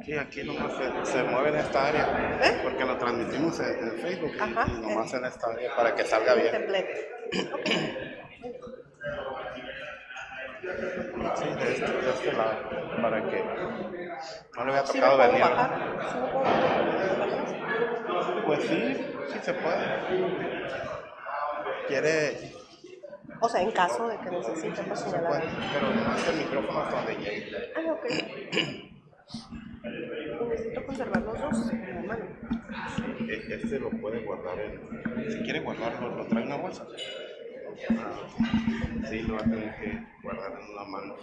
Sí, aquí nomás se mueve en esta área, porque lo transmitimos en Facebook. Ajá, y nomás en esta área para que salga bien. Templete. Sí, de este lado, para que no le había ¿Sí tocado lo puedo venir. bajar? ¿Sí lo puedo bajar? Pues sí se puede. Quiere, O sea, en caso de que necesitemos se señalar. puede, pero nomás el micrófono hasta donde llegue. Ah, ok. Necesito conservar los dos en la mano. Este lo puede guardar si quiere guardarlo, lo trae en una bolsa. Sí, lo va a tener que guardar en una mano.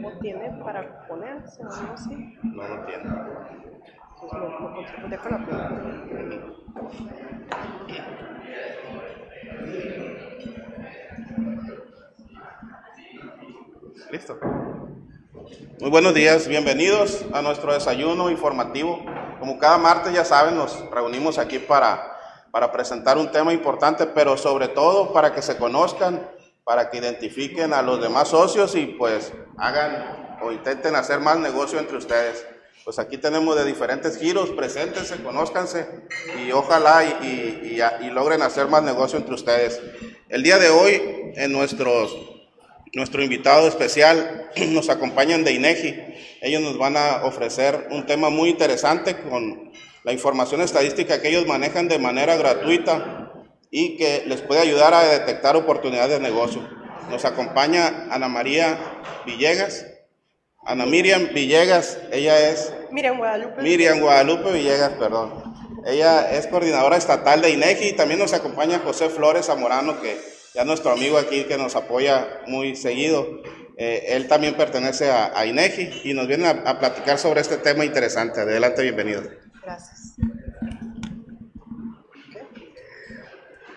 ¿O tiene para ponerse o algo así? No lo tiene. Pues lo conservo de con la pluma. Listo. Muy buenos días, bienvenidos a nuestro desayuno informativo. Como cada martes, ya saben, nos reunimos aquí para presentar un tema importante, pero sobre todo para que se conozcan, para que identifiquen a los demás socios y pues hagan o intenten hacer más negocio entre ustedes. Pues aquí tenemos de diferentes giros, preséntense, conózcanse y ojalá y logren hacer más negocio entre ustedes. El día de hoy, en nuestro invitado especial nos acompañan de INEGI. Ellos nos van a ofrecer un tema muy interesante con la información estadística que ellos manejan de manera gratuita y que les puede ayudar a detectar oportunidades de negocio. Nos acompaña Ana Miriam Villegas, ella es Miriam Guadalupe Villegas, perdón. Ella es coordinadora estatal de INEGI y también nos acompaña José Flores Zamorano, que ya nuestro amigo aquí que nos apoya muy seguido. Él también pertenece a INEGI y nos viene a platicar sobre este tema interesante. Adelante, bienvenido. Gracias.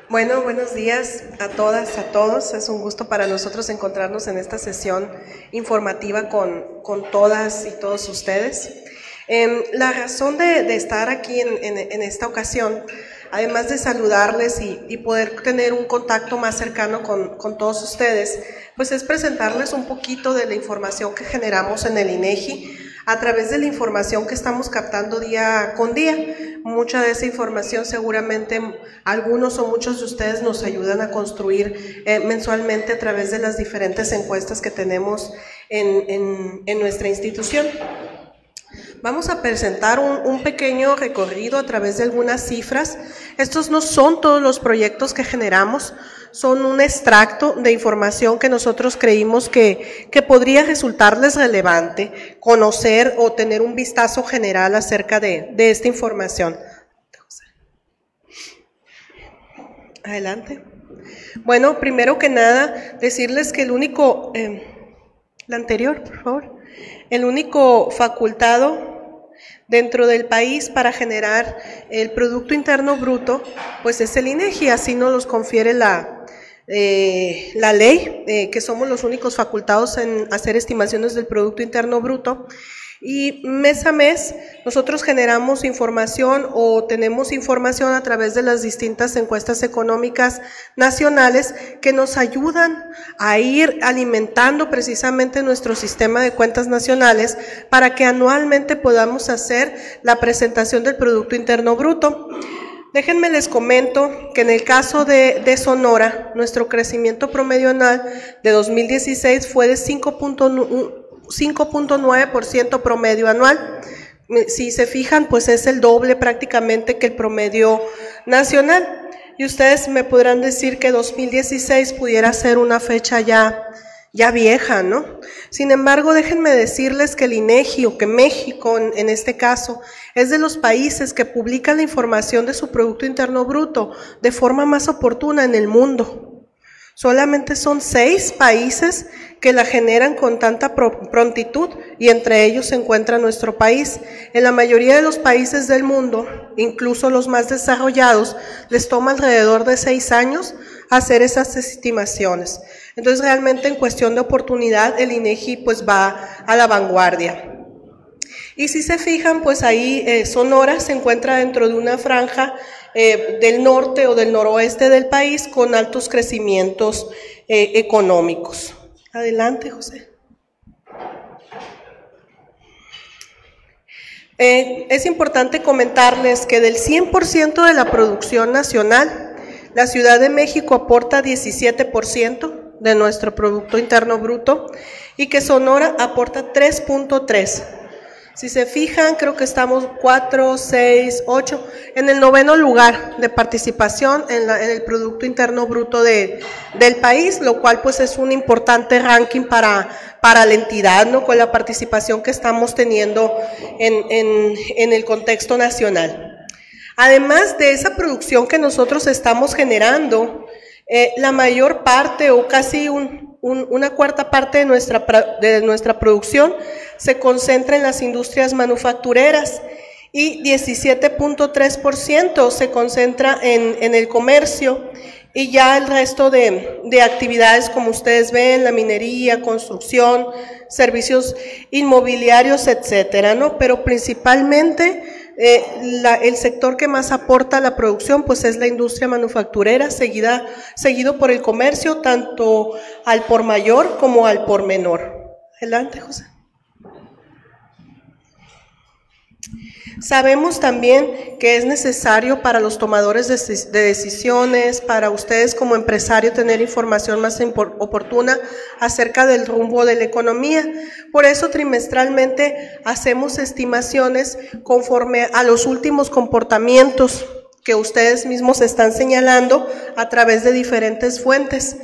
Bueno, buenos días a todas, a todos. Es un gusto para nosotros encontrarnos en esta sesión informativa con todas y todos ustedes. La razón de estar aquí en esta ocasión, además de saludarles y poder tener un contacto más cercano con todos ustedes, pues es presentarles un poquito de la información que generamos en el INEGI a través de la información que estamos captando día con día. Mucha de esa información seguramente algunos o muchos de ustedes nos ayudan a construir mensualmente a través de las diferentes encuestas que tenemos en nuestra institución. Vamos a presentar un pequeño recorrido a través de algunas cifras. Estos no son todos los proyectos que generamos, son un extracto de información que nosotros creímos que podría resultarles relevante conocer o tener un vistazo general acerca de esta información. Adelante. Bueno, primero que nada, decirles que el único, la anterior, por favor, el único facultado dentro del país para generar el Producto Interno Bruto, pues es el INEGI, así nos los confiere la ley, que somos los únicos facultados en hacer estimaciones del Producto Interno Bruto. Y mes a mes nosotros generamos información o tenemos información a través de las distintas encuestas económicas nacionales que nos ayudan a ir alimentando precisamente nuestro sistema de cuentas nacionales para que anualmente podamos hacer la presentación del Producto Interno Bruto. Déjenme les comento que en el caso de Sonora, nuestro crecimiento promedio anual de 2016 fue de 5.9% promedio anual. Si se fijan, pues es el doble prácticamente que el promedio nacional. Y ustedes me podrán decir que 2016 pudiera ser una fecha ya vieja, ¿no? Sin embargo, déjenme decirles que el INEGI, o que México en este caso, es de los países que publican la información de su Producto Interno Bruto de forma más oportuna en el mundo. Solamente son 6 países que la generan con tanta prontitud y entre ellos se encuentra nuestro país. En la mayoría de los países del mundo, incluso los más desarrollados, les toma alrededor de 6 años hacer esas estimaciones. Entonces realmente en cuestión de oportunidad el INEGI pues va a la vanguardia. Y si se fijan, pues ahí Sonora se encuentra dentro de una franja del norte o del noroeste del país con altos crecimientos económicos. Adelante, José. Es importante comentarles que del 100% de la producción nacional, la Ciudad de México aporta 17% de nuestro Producto Interno Bruto y que Sonora aporta 3.3%. Si se fijan, creo que estamos 4, 6, 8, en el 9º lugar de participación en el Producto Interno Bruto del país, lo cual pues es un importante ranking para la entidad, ¿no? Con la participación que estamos teniendo en el contexto nacional. Además de esa producción que nosotros estamos generando, la mayor parte o casi una cuarta parte de nuestra producción se concentra en las industrias manufactureras y 17.3% se concentra en el comercio y ya el resto de actividades, como ustedes ven, la minería, construcción, servicios inmobiliarios, etcétera, ¿no? Pero principalmente el sector que más aporta a la producción pues es la industria manufacturera, seguido por el comercio, tanto al por mayor como al por menor. Adelante, José. Sabemos también que es necesario para los tomadores de decisiones, para ustedes como empresario, tener información más oportuna acerca del rumbo de la economía. Por eso trimestralmente hacemos estimaciones conforme a los últimos comportamientos que ustedes mismos están señalando a través de diferentes fuentes.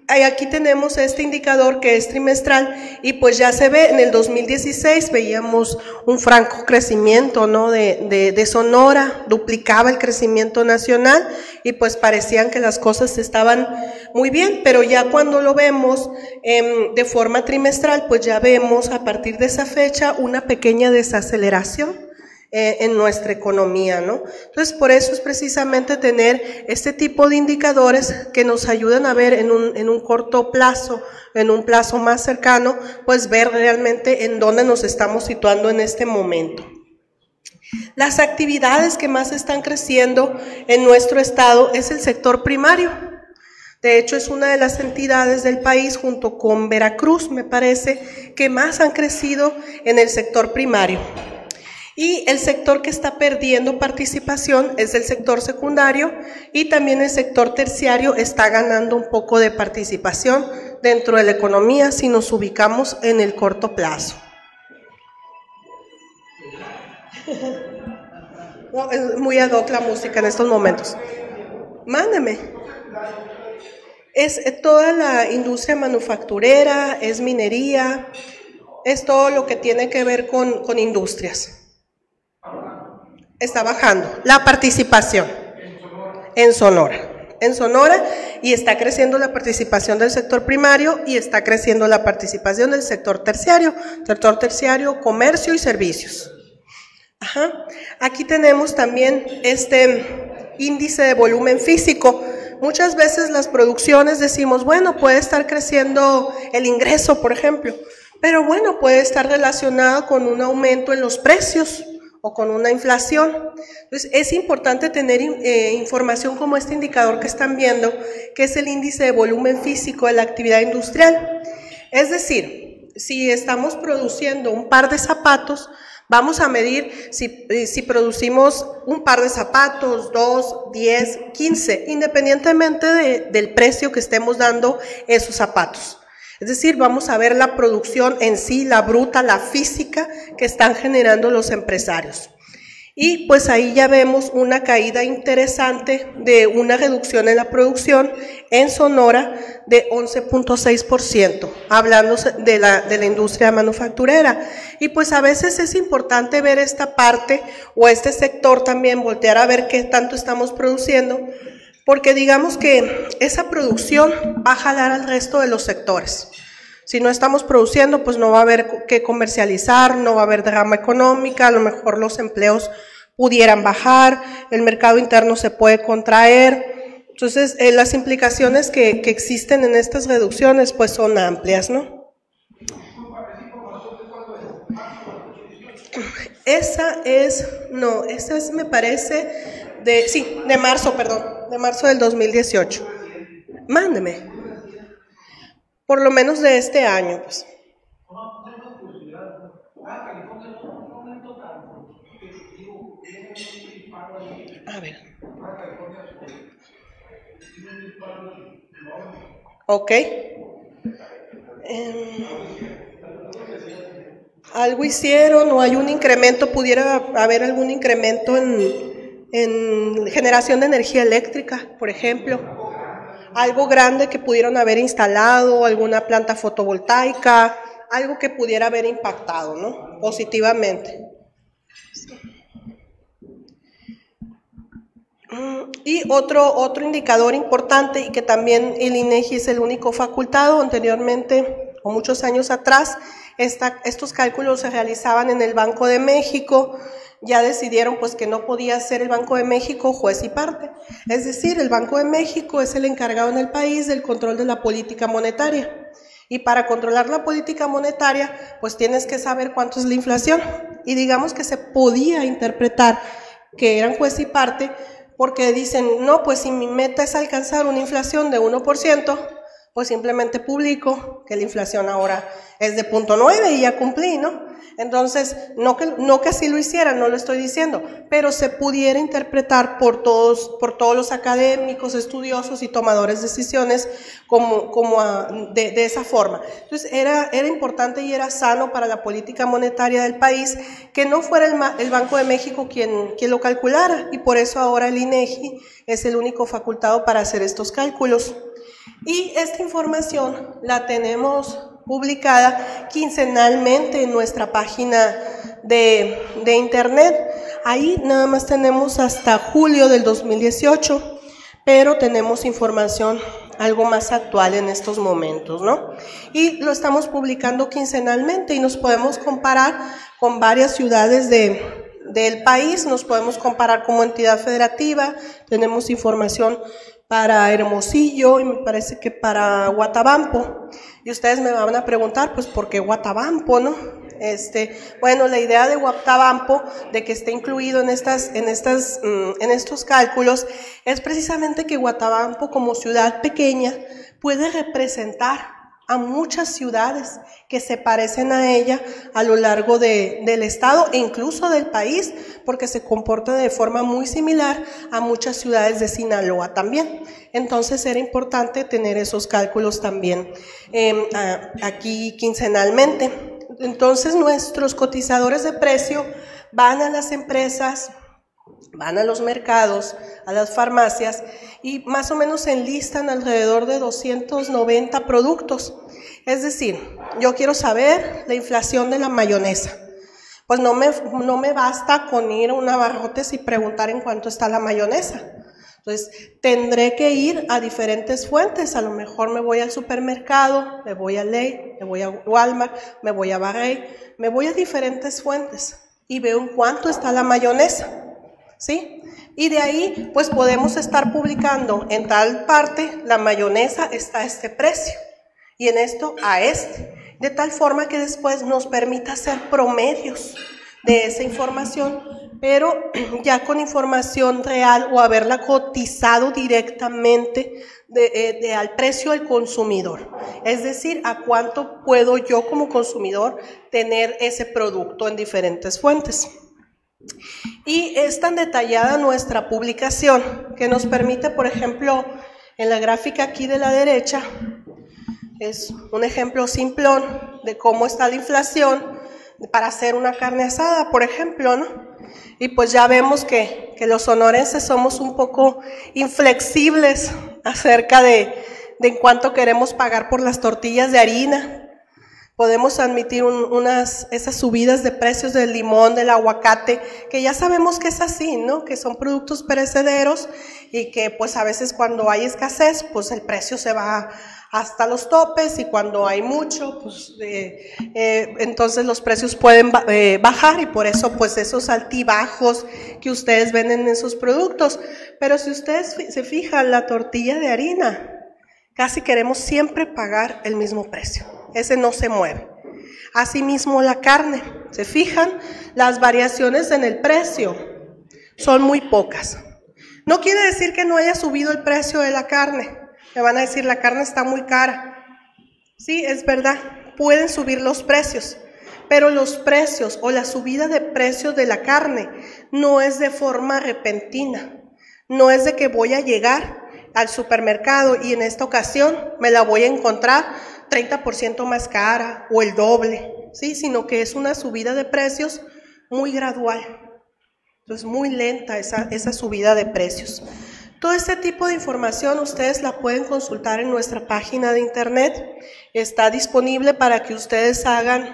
Aquí tenemos este indicador que es trimestral y pues ya se ve, en el 2016 veíamos un franco crecimiento, ¿no? de Sonora, duplicaba el crecimiento nacional y pues parecían que las cosas estaban muy bien, pero ya cuando lo vemos de forma trimestral, pues ya vemos a partir de esa fecha una pequeña desaceleración en nuestra economía, ¿no? Entonces, por eso es precisamente tener este tipo de indicadores que nos ayudan a ver en un corto plazo, en un plazo más cercano, pues ver realmente en dónde nos estamos situando en este momento. Las actividades que más están creciendo en nuestro estado es el sector primario. De hecho, es una de las entidades del país, junto con Veracruz, me parece, que más han crecido en el sector primario. Y el sector que está perdiendo participación es el sector secundario y también el sector terciario está ganando un poco de participación dentro de la economía si nos ubicamos en el corto plazo. No, es muy ad hoc la música en estos momentos. Mándeme. Es toda la industria manufacturera, es minería, es todo lo que tiene que ver con industrias. Está bajando la participación en Sonora, y está creciendo la participación del sector primario y está creciendo la participación del sector terciario, comercio y servicios. Aquí tenemos también este índice de volumen físico. Muchas veces las producciones decimos, bueno, puede estar creciendo el ingreso, por ejemplo, pero bueno, puede estar relacionado con un aumento en los precios o con una inflación. Entonces, es importante tener información como este indicador que están viendo, que es el índice de volumen físico de la actividad industrial. Es decir, si estamos produciendo un par de zapatos, vamos a medir si producimos un par de zapatos, 2, 10, 15, independientemente del precio que estemos dando esos zapatos. Es decir, vamos a ver la producción en sí, la bruta, la física que están generando los empresarios. Y pues ahí ya vemos una caída interesante de una reducción en la producción en Sonora de 11.6%, hablando de la industria manufacturera. Y pues a veces es importante ver esta parte o este sector también, voltear a ver qué tanto estamos produciendo, porque digamos que esa producción va a jalar al resto de los sectores. Si no estamos produciendo, pues no va a haber que comercializar, no va a haber derrama económica, a lo mejor los empleos pudieran bajar, el mercado interno se puede contraer. Entonces, las implicaciones que existen en estas reducciones, pues son amplias, ¿no? Esa es, me parece, de marzo del 2018. Mándeme. por lo menos de este año, pues. A ver. Ok. Algo hicieron o hay un incremento, pudiera haber algún incremento en generación de energía eléctrica, por ejemplo. Algo grande que pudieron haber instalado, alguna planta fotovoltaica, algo que pudiera haber impactado, ¿no? Positivamente. Y otro indicador importante, y que también el INEGI es el único facultado, anteriormente o muchos años atrás, estos cálculos se realizaban en el Banco de México. Ya decidieron pues que no podía ser el Banco de México juez y parte. Es decir, el Banco de México es el encargado en el país del control de la política monetaria. Y para controlar la política monetaria, pues tienes que saber cuánto es la inflación. Y digamos que se podía interpretar que eran juez y parte, porque dicen, no, pues si mi meta es alcanzar una inflación de 1%, pues simplemente publico que la inflación ahora es de 0.9 y ya cumplí, ¿no? Entonces, no que así lo hicieran, no lo estoy diciendo, pero se pudiera interpretar por todos los académicos, estudiosos y tomadores de decisiones de esa forma. Entonces, era importante y era sano para la política monetaria del país que no fuera el Banco de México quien lo calculara, y por eso ahora el INEGI es el único facultado para hacer estos cálculos. Y esta información la tenemos publicada quincenalmente en nuestra página de internet. Ahí nada más tenemos hasta julio del 2018, pero tenemos información algo más actual en estos momentos, ¿no? Y lo estamos publicando quincenalmente y nos podemos comparar con varias ciudades del país, nos podemos comparar como entidad federativa, tenemos información para Hermosillo y me parece que para Guatabampo. Y ustedes me van a preguntar, pues, ¿por qué Guatabampo, no? Bueno, la idea de Guatabampo, de que esté incluido en estos cálculos, es precisamente que Guatabampo, como ciudad pequeña, puede representar a muchas ciudades que se parecen a ella a lo largo del estado e incluso del país, porque se comporta de forma muy similar a muchas ciudades de Sinaloa también. Entonces era importante tener esos cálculos también aquí quincenalmente. Entonces nuestros cotizadores de precio van a las empresas, van a los mercados, a las farmacias y más o menos enlistan alrededor de 290 productos. Es decir, yo quiero saber la inflación de la mayonesa. Pues no me basta con ir a un Abarrotes y preguntar en cuánto está la mayonesa. Entonces, tendré que ir a diferentes fuentes. A lo mejor me voy al supermercado, me voy a Ley, me voy a Walmart, me voy a Barrey, me voy a diferentes fuentes y veo en cuánto está la mayonesa, ¿sí? Y de ahí, pues podemos estar publicando en tal parte, la mayonesa está a este precio y en esto a este, de tal forma que después nos permita hacer promedios de esa información, pero ya con información real o haberla cotizado directamente al precio del consumidor. Es decir, a cuánto puedo yo como consumidor tener ese producto en diferentes fuentes. Y es tan detallada nuestra publicación que nos permite, por ejemplo, en la gráfica aquí de la derecha, es un ejemplo simplón de cómo está la inflación para hacer una carne asada, por ejemplo, ¿no? Y pues ya vemos que los sonorenses somos un poco inflexibles acerca de en cuánto queremos pagar por las tortillas de harina. Podemos admitir esas subidas de precios del limón, del aguacate, que ya sabemos que es así, ¿no? Que son productos perecederos y que pues a veces cuando hay escasez, pues el precio se va hasta los topes y cuando hay mucho, pues entonces los precios pueden bajar y por eso pues esos altibajos que ustedes ven en esos productos. Pero si ustedes se fijan, la tortilla de harina, casi queremos siempre pagar el mismo precio. Ese no se mueve. Asimismo la carne, ¿se fijan? Las variaciones en el precio son muy pocas. No quiere decir que no haya subido el precio de la carne. Me van a decir, la carne está muy cara. Sí, es verdad, pueden subir los precios, pero los precios o la subida de precios de la carne no es de forma repentina, no es de que voy a llegar al supermercado y en esta ocasión me la voy a encontrar 30% más cara o el doble, ¿sí? Sino que es una subida de precios muy gradual, entonces muy lenta esa subida de precios. Todo este tipo de información ustedes la pueden consultar en nuestra página de internet. Está disponible para que ustedes hagan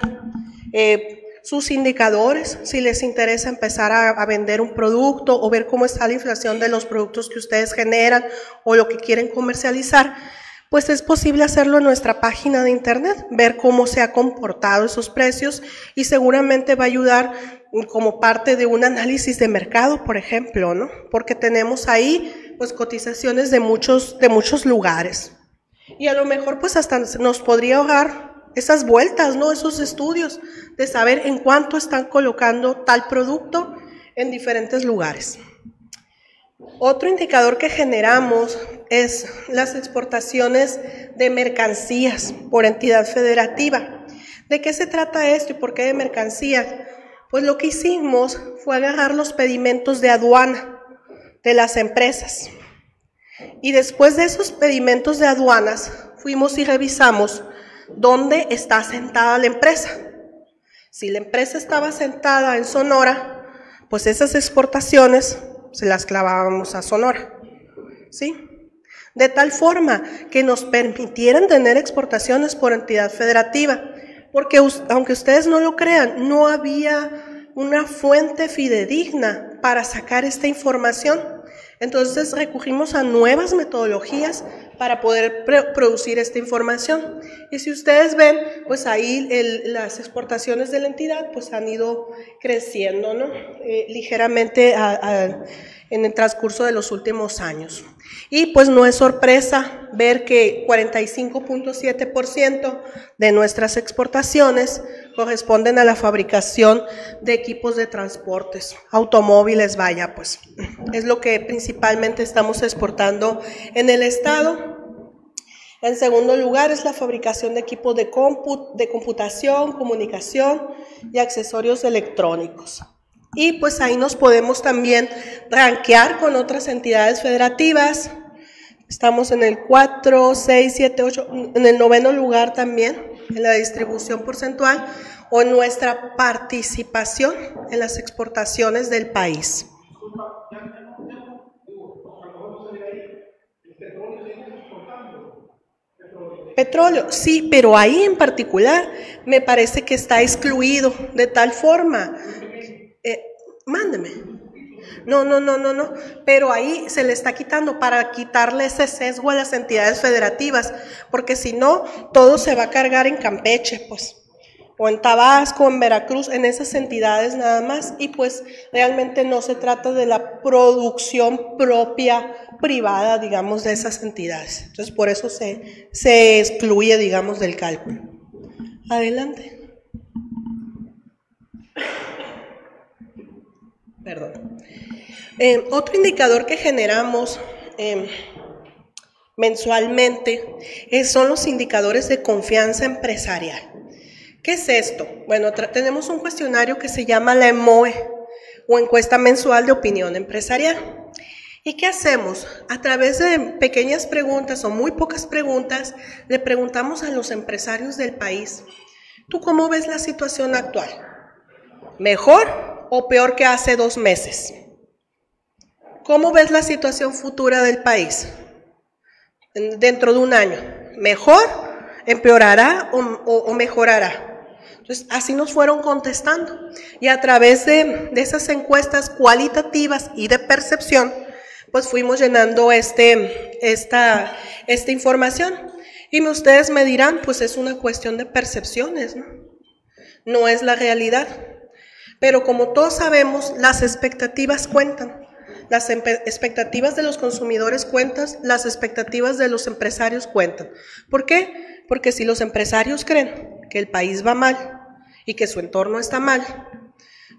sus indicadores, si les interesa empezar a vender un producto o ver cómo está la inflación de los productos que ustedes generan o lo que quieren comercializar, pues es posible hacerlo en nuestra página de internet, ver cómo se ha comportado esos precios y seguramente va a ayudar como parte de un análisis de mercado, por ejemplo, ¿no? Porque tenemos ahí pues cotizaciones de muchos lugares. Y a lo mejor pues hasta nos podría ahorrar esas vueltas, ¿no? Esos estudios de saber en cuánto están colocando tal producto en diferentes lugares. Otro indicador que generamos es las exportaciones de mercancías por entidad federativa. ¿De qué se trata esto y por qué de mercancías? Pues lo que hicimos fue agarrar los pedimentos de aduana de las empresas. Y después de esos pedimentos de aduanas, fuimos y revisamos dónde está asentada la empresa. Si la empresa estaba asentada en Sonora, pues esas exportaciones se las clavábamos a Sonora, ¿sí? De tal forma que nos permitieran tener exportaciones por entidad federativa, porque aunque ustedes no lo crean, no había una fuente fidedigna para sacar esta información. Entonces recurrimos a nuevas metodologías para poder producir esta información. Y si ustedes ven, pues ahí las exportaciones de la entidad pues han ido creciendo, ¿no? Ligeramente en el transcurso de los últimos años. Y pues no es sorpresa ver que 45.7% de nuestras exportaciones corresponden a la fabricación de equipos de transportes, automóviles, vaya, pues es lo que principalmente estamos exportando en el estado. En segundo lugar es la fabricación de equipos de computación, comunicación y accesorios electrónicos. Y pues ahí nos podemos también rankear con otras entidades federativas. Estamos en el 4, 6, 7, 8, en el 9º lugar también en la distribución porcentual o en nuestra participación en las exportaciones del país. Petróleo, sí, pero ahí en particular me parece que está excluido de tal forma. Mándeme. No, pero ahí se le está quitando para quitarle ese sesgo a las entidades federativas, porque si no, todo se va a cargar en Campeche, pues, o en Tabasco, en Veracruz, en esas entidades nada más, y pues realmente no se trata de la producción propia, privada, digamos, de esas entidades. Entonces, por eso se excluye, digamos, del cálculo. Adelante. Perdón. Otro indicador que generamos mensualmente son los indicadores de confianza empresarial. ¿Qué es esto? Bueno, tenemos un cuestionario que se llama la EMOE, o Encuesta Mensual de Opinión Empresarial. ¿Y qué hacemos? A través de pequeñas preguntas o muy pocas preguntas, le preguntamos a los empresarios del país, ¿tú cómo ves la situación actual? ¿Mejor o peor que hace 2 meses? ¿Cómo ves la situación futura del país dentro de un año? ¿Mejor, empeorará o mejorará? Entonces, así nos fueron contestando. Y a través de esas encuestas cualitativas y de percepción, pues fuimos llenando esta información. Y ustedes me dirán, pues es una cuestión de percepciones, ¿no? No es la realidad. Pero como todos sabemos, las expectativas cuentan. Las expectativas de los consumidores cuentan, las expectativas de los empresarios cuentan. ¿Por qué? Porque si los empresarios creen que el país va mal y que su entorno está mal,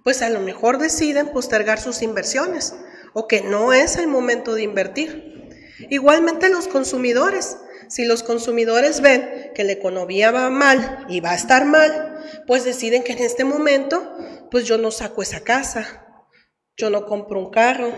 pues a lo mejor deciden postergar sus inversiones o que no es el momento de invertir. Igualmente los consumidores, Si los consumidores ven que la economía va mal y va a estar mal, pues deciden que en este momento, pues yo no saco esa casa, yo no compro un carro,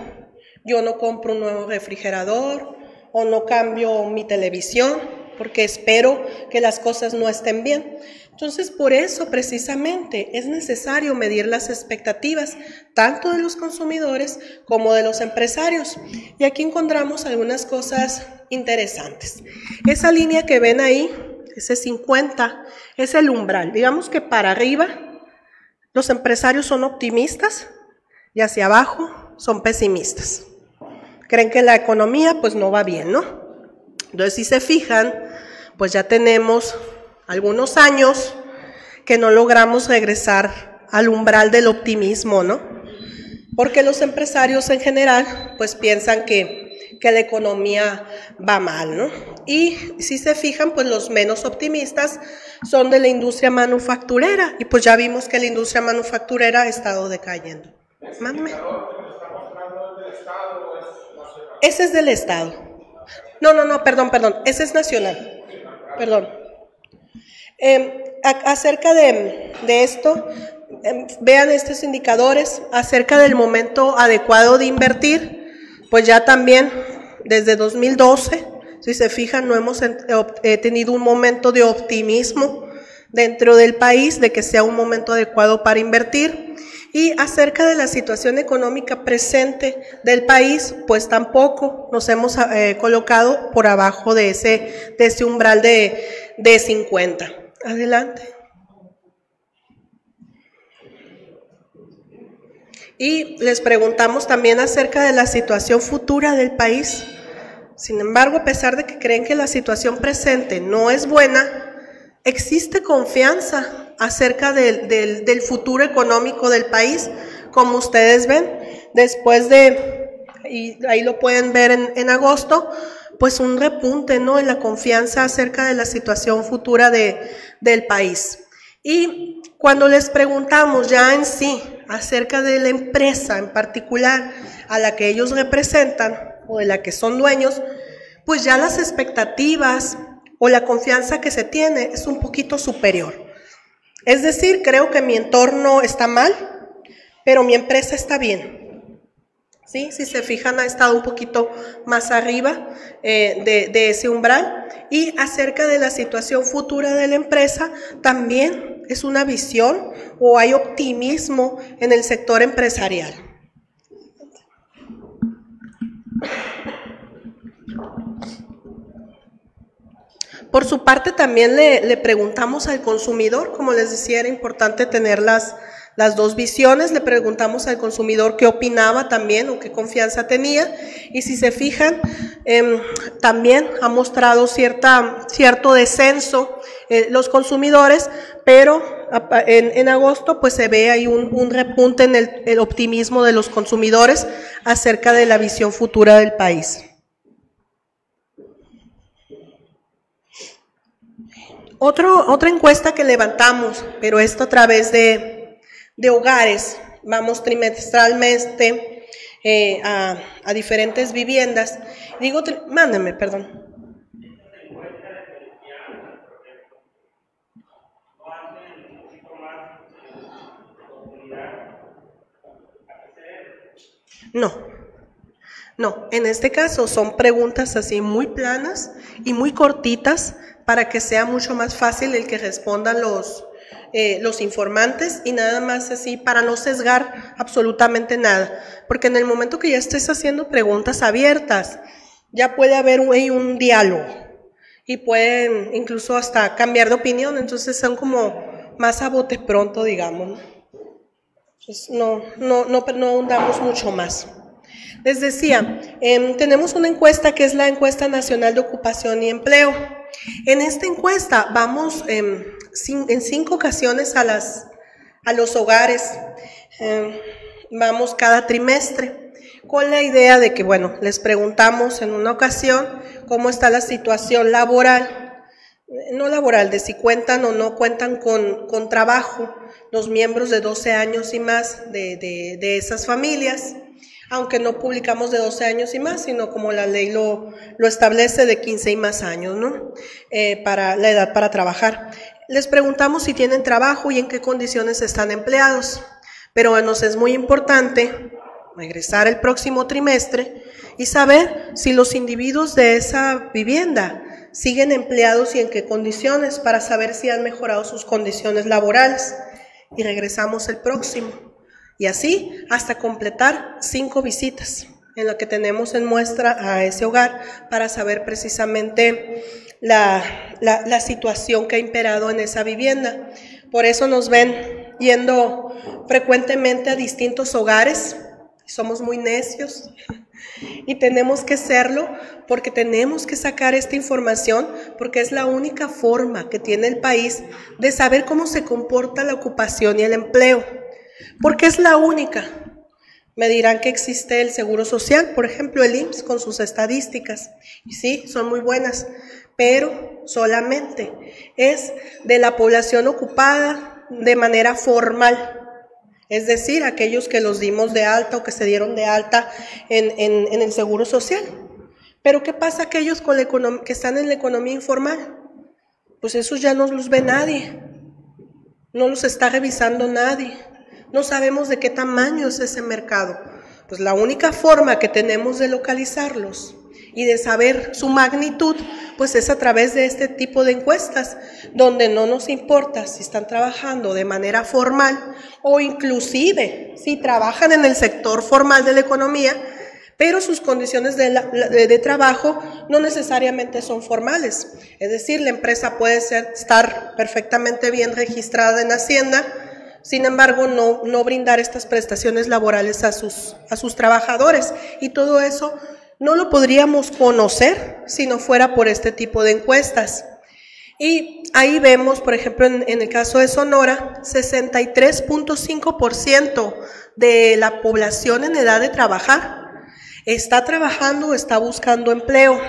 yo no compro un nuevo refrigerador o no cambio mi televisión porque espero que las cosas no estén bien. Entonces, por eso precisamente es necesario medir las expectativas tanto de los consumidores como de los empresarios. Y aquí encontramos algunas cosas interesantes. Esa línea que ven ahí, ese 50, es el umbral. Digamos que para arriba los empresarios son optimistas y hacia abajo son pesimistas. Creen que la economía pues no va bien, ¿no? Entonces, si se fijan, pues ya tenemos algunos años que no logramos regresar al umbral del optimismo, ¿no? Porque los empresarios en general pues piensan que la economía va mal, ¿no? Y si se fijan, pues los menos optimistas son de la industria manufacturera, y pues ya vimos que la industria manufacturera ha estado decayendo. Mándeme. Ese es del Estado. No, perdón, ese es nacional. Perdón. Acerca de esto, vean estos indicadores, acerca del momento adecuado de invertir, pues ya también desde 2012, si se fijan, no hemos tenido un momento de optimismo dentro del país, de que sea un momento adecuado para invertir. Y acerca de la situación económica presente del país, pues tampoco nos hemos colocado por abajo de ese umbral de 50. Adelante. Y les preguntamos también acerca de la situación futura del país. Sin embargo, a pesar de que creen que la situación presente no es buena, existe confianza acerca del futuro económico del país. Como ustedes ven, después y ahí lo pueden ver en agosto, pues un repunte, ¿no?, en la confianza acerca de la situación futura del país. Y cuando les preguntamos ya en sí acerca de la empresa en particular a la que ellos representan o de la que son dueños, pues ya las expectativas o la confianza que se tiene es un poquito superior. Es decir, creo que mi entorno está mal, pero mi empresa está bien. ¿Sí? Si se fijan, ha estado un poquito más arriba de ese umbral. Y acerca de la situación futura de la empresa, también es una visión o hay optimismo en el sector empresarial. Por su parte, también le preguntamos al consumidor, como les decía, era importante tener las dos visiones. Le preguntamos al consumidor qué opinaba también o qué confianza tenía, y si se fijan, también ha mostrado cierto descenso los consumidores, pero en agosto pues se ve ahí un repunte en el optimismo de los consumidores acerca de la visión futura del país. Otra encuesta que levantamos, pero esto a través de hogares, vamos trimestralmente a diferentes viviendas. Mándame, perdón. No, en este caso son preguntas así muy planas y muy cortitas para que sea mucho más fácil el que respondan los informantes, y nada más así para no sesgar absolutamente nada, porque en el momento que ya estés haciendo preguntas abiertas, ya puede haber un diálogo y pueden incluso hasta cambiar de opinión, entonces son como más a bote pronto, digamos. Entonces no ahondamos mucho más. Les decía, tenemos una encuesta que es la Encuesta Nacional de Ocupación y Empleo. En esta encuesta vamos en 5 ocasiones a los hogares, vamos cada trimestre, con la idea de que, bueno, les preguntamos en una ocasión cómo está la situación laboral, no laboral, de si cuentan o no cuentan con trabajo los miembros de 12 años y más de esas familias. aunque no publicamos de 12 años y más, sino como la ley lo establece, de 15 y más años, ¿no? Para la edad para trabajar. Les preguntamos si tienen trabajo y en qué condiciones están empleados, pero nos es muy importante regresar el próximo trimestre y saber si los individuos de esa vivienda siguen empleados y en qué condiciones, para saber si han mejorado sus condiciones laborales. Y regresamos el próximo. Y así hasta completar 5 visitas en lo que tenemos en muestra a ese hogar, para saber precisamente la situación que ha imperado en esa vivienda. Por eso nos ven yendo frecuentemente a distintos hogares. Somos muy necios y tenemos que serlo, porque tenemos que sacar esta información, porque es la única forma que tiene el país de saber cómo se comporta la ocupación y el empleo, porque es la única. Me dirán que existe el Seguro Social, por ejemplo el IMSS con sus estadísticas, y sí, son muy buenas, pero solamente es de la población ocupada de manera formal. Es decir, aquellos que los dimos de alta o que se dieron de alta en el Seguro Social. Pero ¿qué pasa aquellos que están en la economía informal? Pues esos ya no los ve nadie, no los está revisando nadie, no sabemos de qué tamaño es ese mercado. Pues la única forma que tenemos de localizarlos y de saber su magnitud, pues es a través de este tipo de encuestas, donde no nos importa si están trabajando de manera formal o inclusive si trabajan en el sector formal de la economía, pero sus condiciones de trabajo no necesariamente son formales. Es decir, la empresa puede estar perfectamente bien registrada en Hacienda, sin embargo no brindar estas prestaciones laborales a sus trabajadores, y todo eso no lo podríamos conocer si no fuera por este tipo de encuestas. Y ahí vemos, por ejemplo, en el caso de Sonora, 63.5% de la población en edad de trabajar está trabajando o está buscando empleo.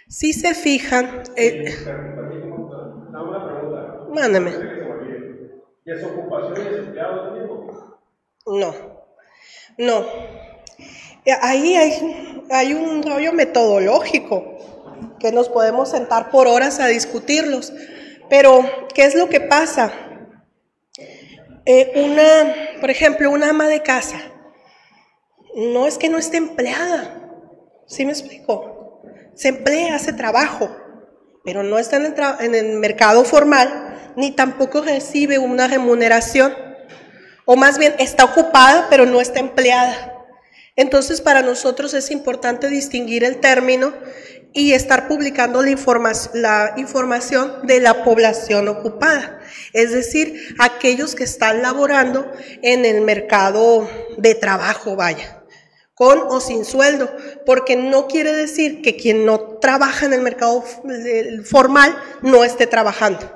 Si se fijan... Una pregunta. Mándeme. ¿Desocupación y desempleado es lo mismo? No. Ahí hay un rollo metodológico que nos podemos sentar por horas a discutirlos. Pero, ¿qué es lo que pasa? Por ejemplo, una ama de casa, no es que no esté empleada, ¿sí me explico? Se emplea, hace trabajo, pero no está en el mercado formal, ni tampoco recibe una remuneración, o más bien está ocupada, pero no está empleada. Entonces, para nosotros es importante distinguir el término y estar publicando la información de la población ocupada, es decir, aquellos que están laborando en el mercado de trabajo, vaya, con o sin sueldo, porque no quiere decir que quien no trabaja en el mercado formal no esté trabajando.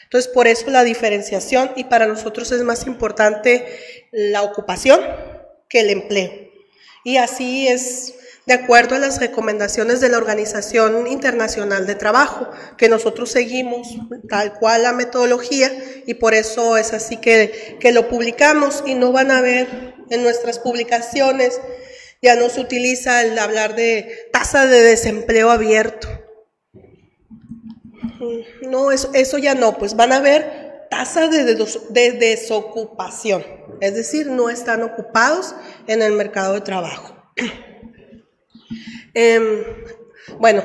Entonces, por eso la diferenciación, y para nosotros es más importante la ocupación que el empleo. Y así es de acuerdo a las recomendaciones de la Organización Internacional de Trabajo, que nosotros seguimos tal cual la metodología, y por eso es así que lo publicamos, y no van a ver en nuestras publicaciones, ya no se utiliza el hablar de tasa de desempleo abierto. No, eso ya no, pues van a ver tasa de desocupación, es decir, no están ocupados en el mercado de trabajo. Bueno,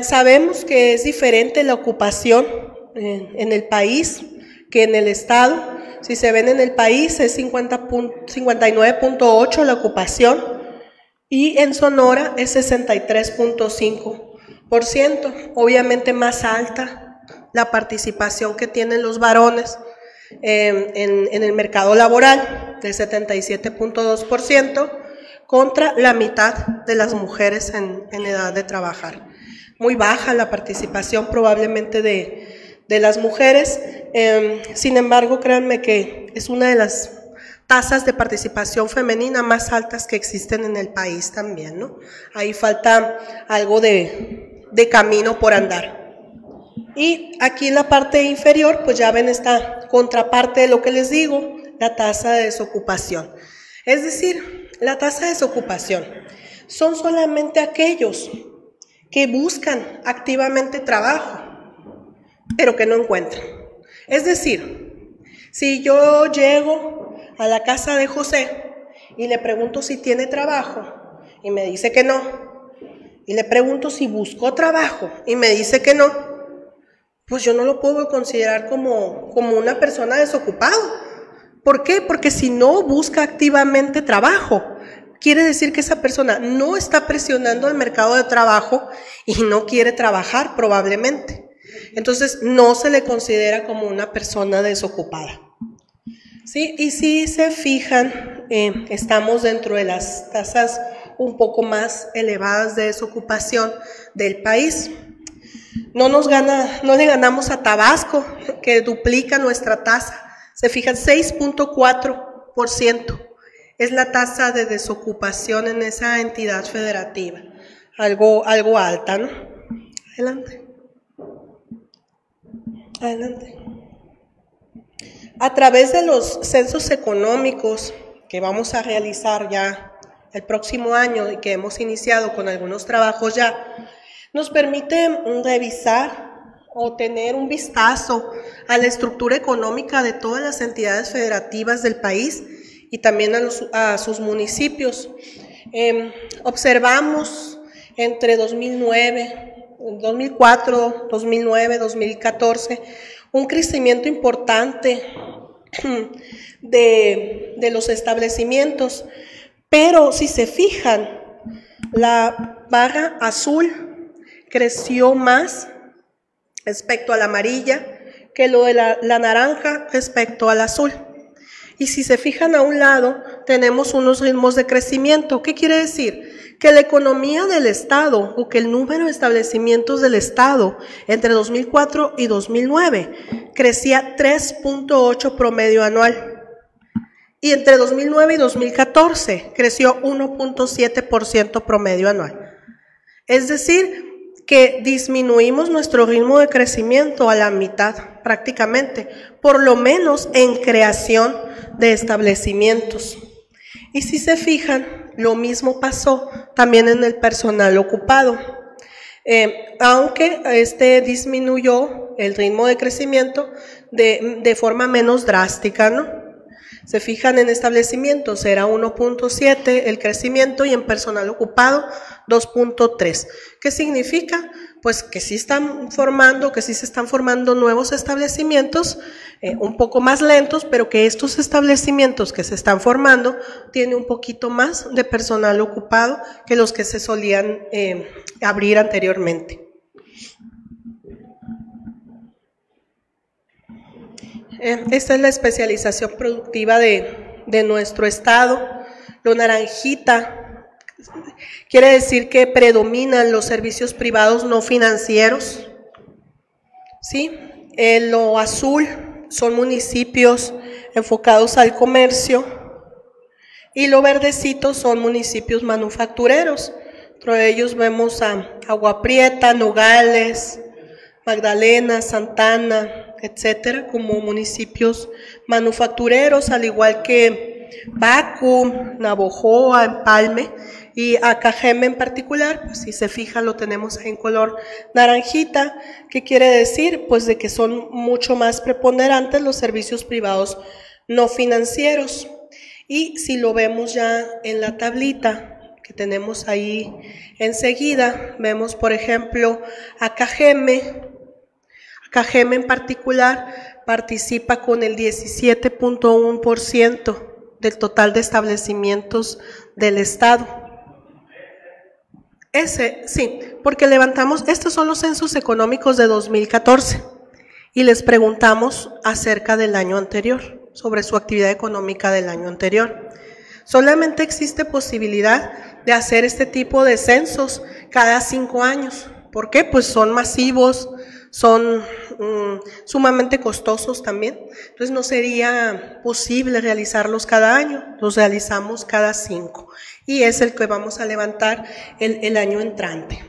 sabemos que es diferente la ocupación en el país que en el estado. Si se ven en el país es 59.8 la ocupación, y en Sonora es 63.5%, obviamente más alta la participación que tienen los varones en el mercado laboral, de 77.2%, contra la mitad de las mujeres en edad de trabajar. Muy baja la participación probablemente de las mujeres, sin embargo, créanme que es una de las tasas de participación femenina más altas que existen en el país también, ¿no? Ahí falta algo de camino por andar. Y aquí en la parte inferior, pues ya ven esta contraparte de lo que les digo, la tasa de desocupación. Es decir, la tasa de desocupación son solamente aquellos que buscan activamente trabajo, pero que no encuentran. Es decir, si yo llego a la casa de José y le pregunto si tiene trabajo y me dice que no, y le pregunto si buscó trabajo y me dice que no, pues yo no lo puedo considerar como una persona desocupada. ¿Por qué? Porque si no busca activamente trabajo, quiere decir que esa persona no está presionando al mercado de trabajo y no quiere trabajar probablemente. Entonces no se le considera como una persona desocupada. ¿Sí? Y si se fijan, estamos dentro de las tasas un poco más elevadas de desocupación del país. No le ganamos a Tabasco, que duplica nuestra tasa. Se fijan, 6.4% es la tasa de desocupación en esa entidad federativa. Algo alta, ¿no? Adelante. Adelante. A través de los censos económicos que vamos a realizar ya el próximo año y que hemos iniciado con algunos trabajos ya, nos permite revisar o tener un vistazo a la estructura económica de todas las entidades federativas del país y también a sus municipios. Observamos entre 2004, 2009, 2014, un crecimiento importante de los establecimientos, pero si se fijan, la barra azul creció más respecto a la amarilla que lo de la naranja respecto al azul. Y si se fijan a un lado, tenemos unos ritmos de crecimiento. ¿Qué quiere decir? Que la economía del Estado o que el número de establecimientos del Estado entre 2004 y 2009 crecía 3.8 promedio anual. Y entre 2009 y 2014 creció 1.7% promedio anual. Es decir, que disminuimos nuestro ritmo de crecimiento a la mitad prácticamente, por lo menos en creación de establecimientos. Y si se fijan, lo mismo pasó también en el personal ocupado. Aunque disminuyó el ritmo de crecimiento de forma menos drástica, ¿no? Se fijan en establecimientos, era 1.7 el crecimiento y en personal ocupado 2.3. ¿Qué significa? Pues que sí se están formando nuevos establecimientos, un poco más lentos, pero que estos establecimientos que se están formando tienen un poquito más de personal ocupado que los que se solían abrir anteriormente. Esta es la especialización productiva de nuestro estado. Lo naranjita quiere decir que predominan los servicios privados no financieros. ¿Sí? Lo azul son municipios enfocados al comercio y lo verdecito son municipios manufactureros. Dentro de ellos vemos a Agua Prieta, Nogales, Magdalena, Santana, etcétera, como municipios manufactureros, al igual que Bacu, Navojoa, Empalme y Acajeme en particular. Pues si se fija, lo tenemos ahí en color naranjita. ¿Qué quiere decir? Pues de que son mucho más preponderantes los servicios privados no financieros. Y si lo vemos ya en la tablita que tenemos ahí enseguida, vemos por ejemplo Acajeme. Acajeme en particular participa con el 17.1% del total de establecimientos del estado. Sí, porque levantamos, estos son los censos económicos de 2014 y les preguntamos acerca del año anterior, sobre su actividad económica del año anterior. Solamente existe posibilidad de hacer este tipo de censos cada 5 años. ¿Por qué? Pues son masivos, son sumamente costosos también, entonces no sería posible realizarlos cada año, los realizamos cada 5 y es el que vamos a levantar el año entrante.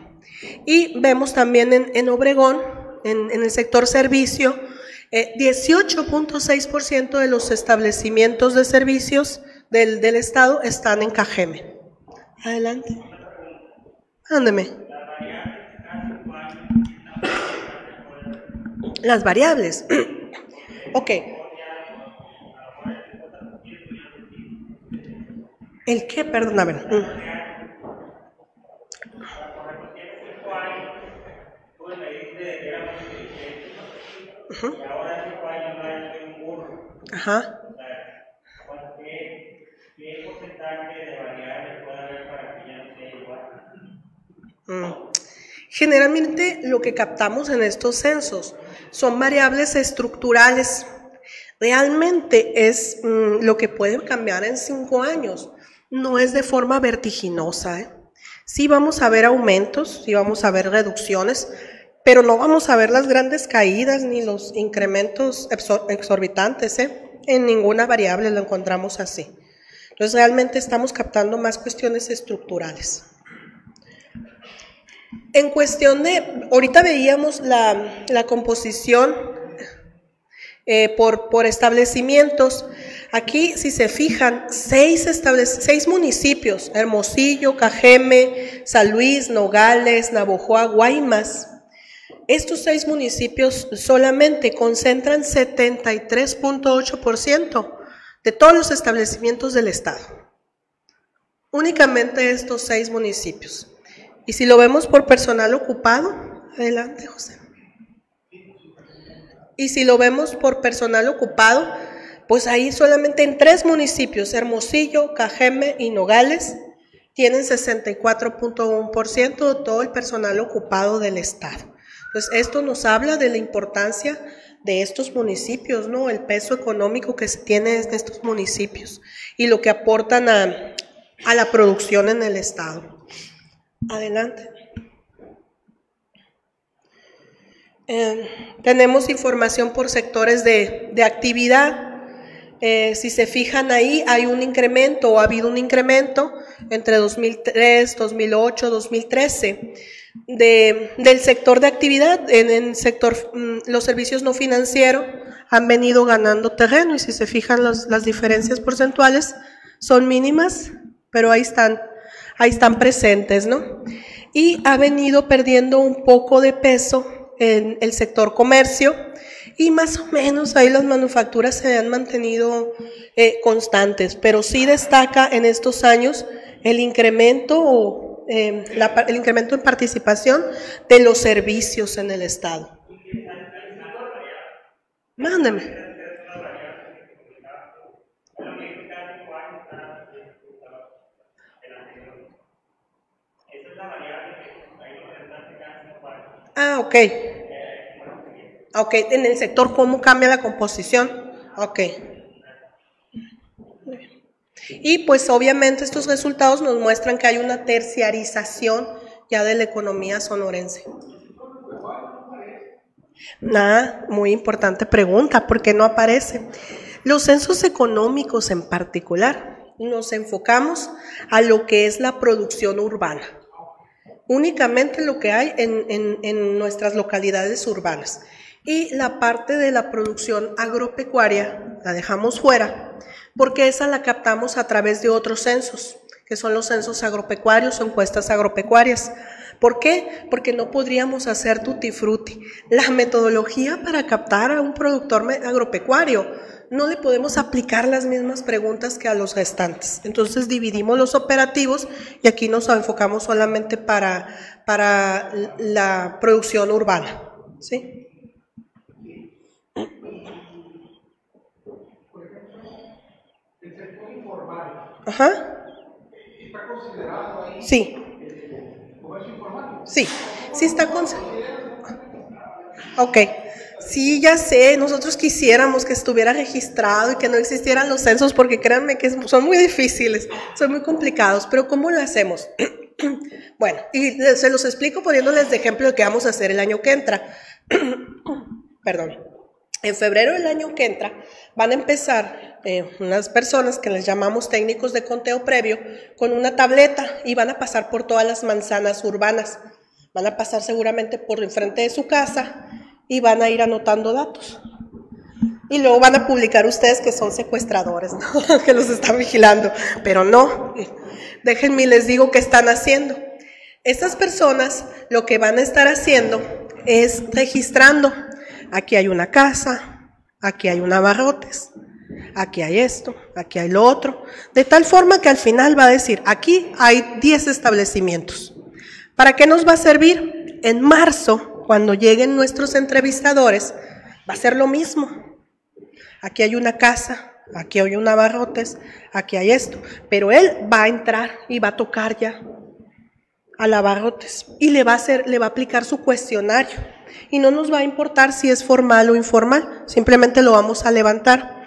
Y vemos también en Obregón, en el sector servicio, 18.6% de los establecimientos de servicios del estado están en Cajeme. Adelante. Ándeme. Las variables. Ok. ¿El qué? Perdón, a ver. Ajá. ¿Qué porcentaje de variables puede haber para que ya no sea igual? Generalmente lo que captamos en estos censos son variables estructurales. Realmente es lo que puede cambiar en 5 años. No es de forma vertiginosa, ¿eh? Sí vamos a ver aumentos, sí vamos a ver reducciones, pero no vamos a ver las grandes caídas ni los incrementos exorbitantes, ¿eh? En ninguna variable lo encontramos así. Entonces realmente estamos captando más cuestiones estructurales. En cuestión de, ahorita veíamos la composición por establecimientos. Aquí, si se fijan, 6 municipios: Hermosillo, Cajeme, San Luis, Nogales, Navojoa, Guaymas. Estos 6 municipios solamente concentran 73.8% de todos los establecimientos del estado. Únicamente estos 6 municipios. Y si lo vemos por personal ocupado, adelante, José. Y si lo vemos por personal ocupado, pues ahí solamente en 3 municipios, Hermosillo, Cajeme y Nogales, tienen 64.1% de todo el personal ocupado del estado. Entonces, esto nos habla de la importancia de estos municipios, ¿no? El peso económico que se tiene de estos municipios y lo que aportan a la producción en el estado. Adelante. Tenemos información por sectores de actividad. Si se fijan ahí, hay un incremento o ha habido un incremento entre 2003, 2008, 2013 del sector de actividad. En el sector, los servicios no financieros han venido ganando terreno y si se fijan las diferencias porcentuales son mínimas, pero ahí están presentes, ¿no? Y ha venido perdiendo un poco de peso en el sector comercio y más o menos ahí las manufacturas se han mantenido constantes, pero sí destaca en estos años el incremento en participación de los servicios en el estado. Mándeme. Ah, ok. Ok, en el sector, ¿cómo cambia la composición? Ok. Y pues obviamente estos resultados nos muestran que hay una terciarización ya de la economía sonorense. Muy importante pregunta, ¿por qué no aparece? Los censos económicos en particular, nos enfocamos a lo que es la producción urbana. Únicamente lo que hay en nuestras localidades urbanas. Y la parte de la producción agropecuaria la dejamos fuera, porque esa la captamos a través de otros censos, que son los censos agropecuarios o encuestas agropecuarias. ¿Por qué? Porque no podríamos hacer tutti frutti. La metodología para captar a un productor agropecuario, no le podemos aplicar las mismas preguntas que a los restantes. Entonces dividimos los operativos y aquí nos enfocamos solamente para la producción urbana. ¿Sí? El sector informal. Ajá. ¿Está considerado ahí? Sí. ¿Comercio informal? Sí, sí está considerado. Ok. Sí, ya sé, nosotros quisiéramos que estuviera registrado y que no existieran los censos porque créanme que son muy difíciles, son muy complicados, pero ¿cómo lo hacemos? Bueno, y se los explico poniéndoles de ejemplo lo que vamos a hacer el año que entra. Perdón. En febrero del año que entra van a empezar unas personas que les llamamos técnicos de conteo previo con una tableta y van a pasar por todas las manzanas urbanas. Van a pasar seguramente por enfrente de su casa y van a ir anotando datos. Y luego van a publicar ustedes que son secuestradores, ¿no? Que los están vigilando. Pero no, déjenme les digo qué están haciendo. Estas personas lo que van a estar haciendo es registrando. Aquí hay una casa, aquí hay un abarrotes, aquí hay esto, aquí hay lo otro. De tal forma que al final va a decir, aquí hay 10 establecimientos. ¿Para qué nos va a servir? En marzo, cuando lleguen nuestros entrevistadores, va a ser lo mismo. Aquí hay una casa, aquí hay un abarrotes, aquí hay esto. Pero él va a entrar y va a tocar ya al abarrotes y le va a aplicar su cuestionario. Y no nos va a importar si es formal o informal, simplemente lo vamos a levantar.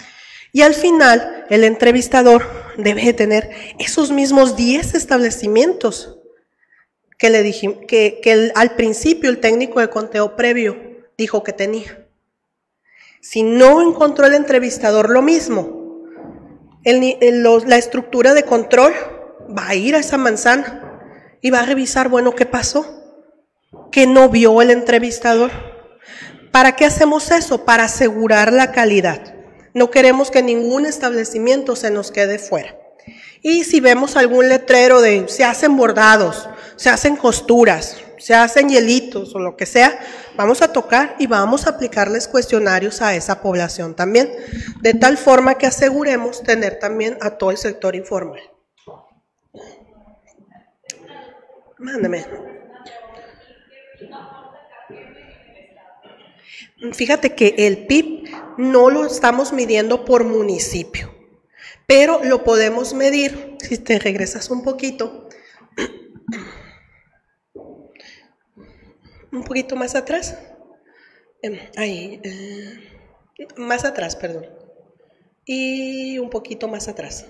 Y al final, el entrevistador debe tener esos mismos 10 establecimientos que le dije, que al principio el técnico de conteo previo dijo que tenía. Si no encontró el entrevistador lo mismo, la estructura de control va a ir a esa manzana y va a revisar, bueno, ¿qué pasó? ¿Qué no vio el entrevistador? ¿Para qué hacemos eso? Para asegurar la calidad. No queremos que ningún establecimiento se nos quede fuera. Y si vemos algún letrero de se hacen bordados, se hacen costuras, se hacen hielitos o lo que sea, vamos a tocar y vamos a aplicarles cuestionarios a esa población también, de tal forma que aseguremos tener también a todo el sector informal. Mándame. Fíjate que el PIB no lo estamos midiendo por municipio, pero lo podemos medir, si te regresas un poquito más atrás, más atrás, perdón, y un poquito más atrás,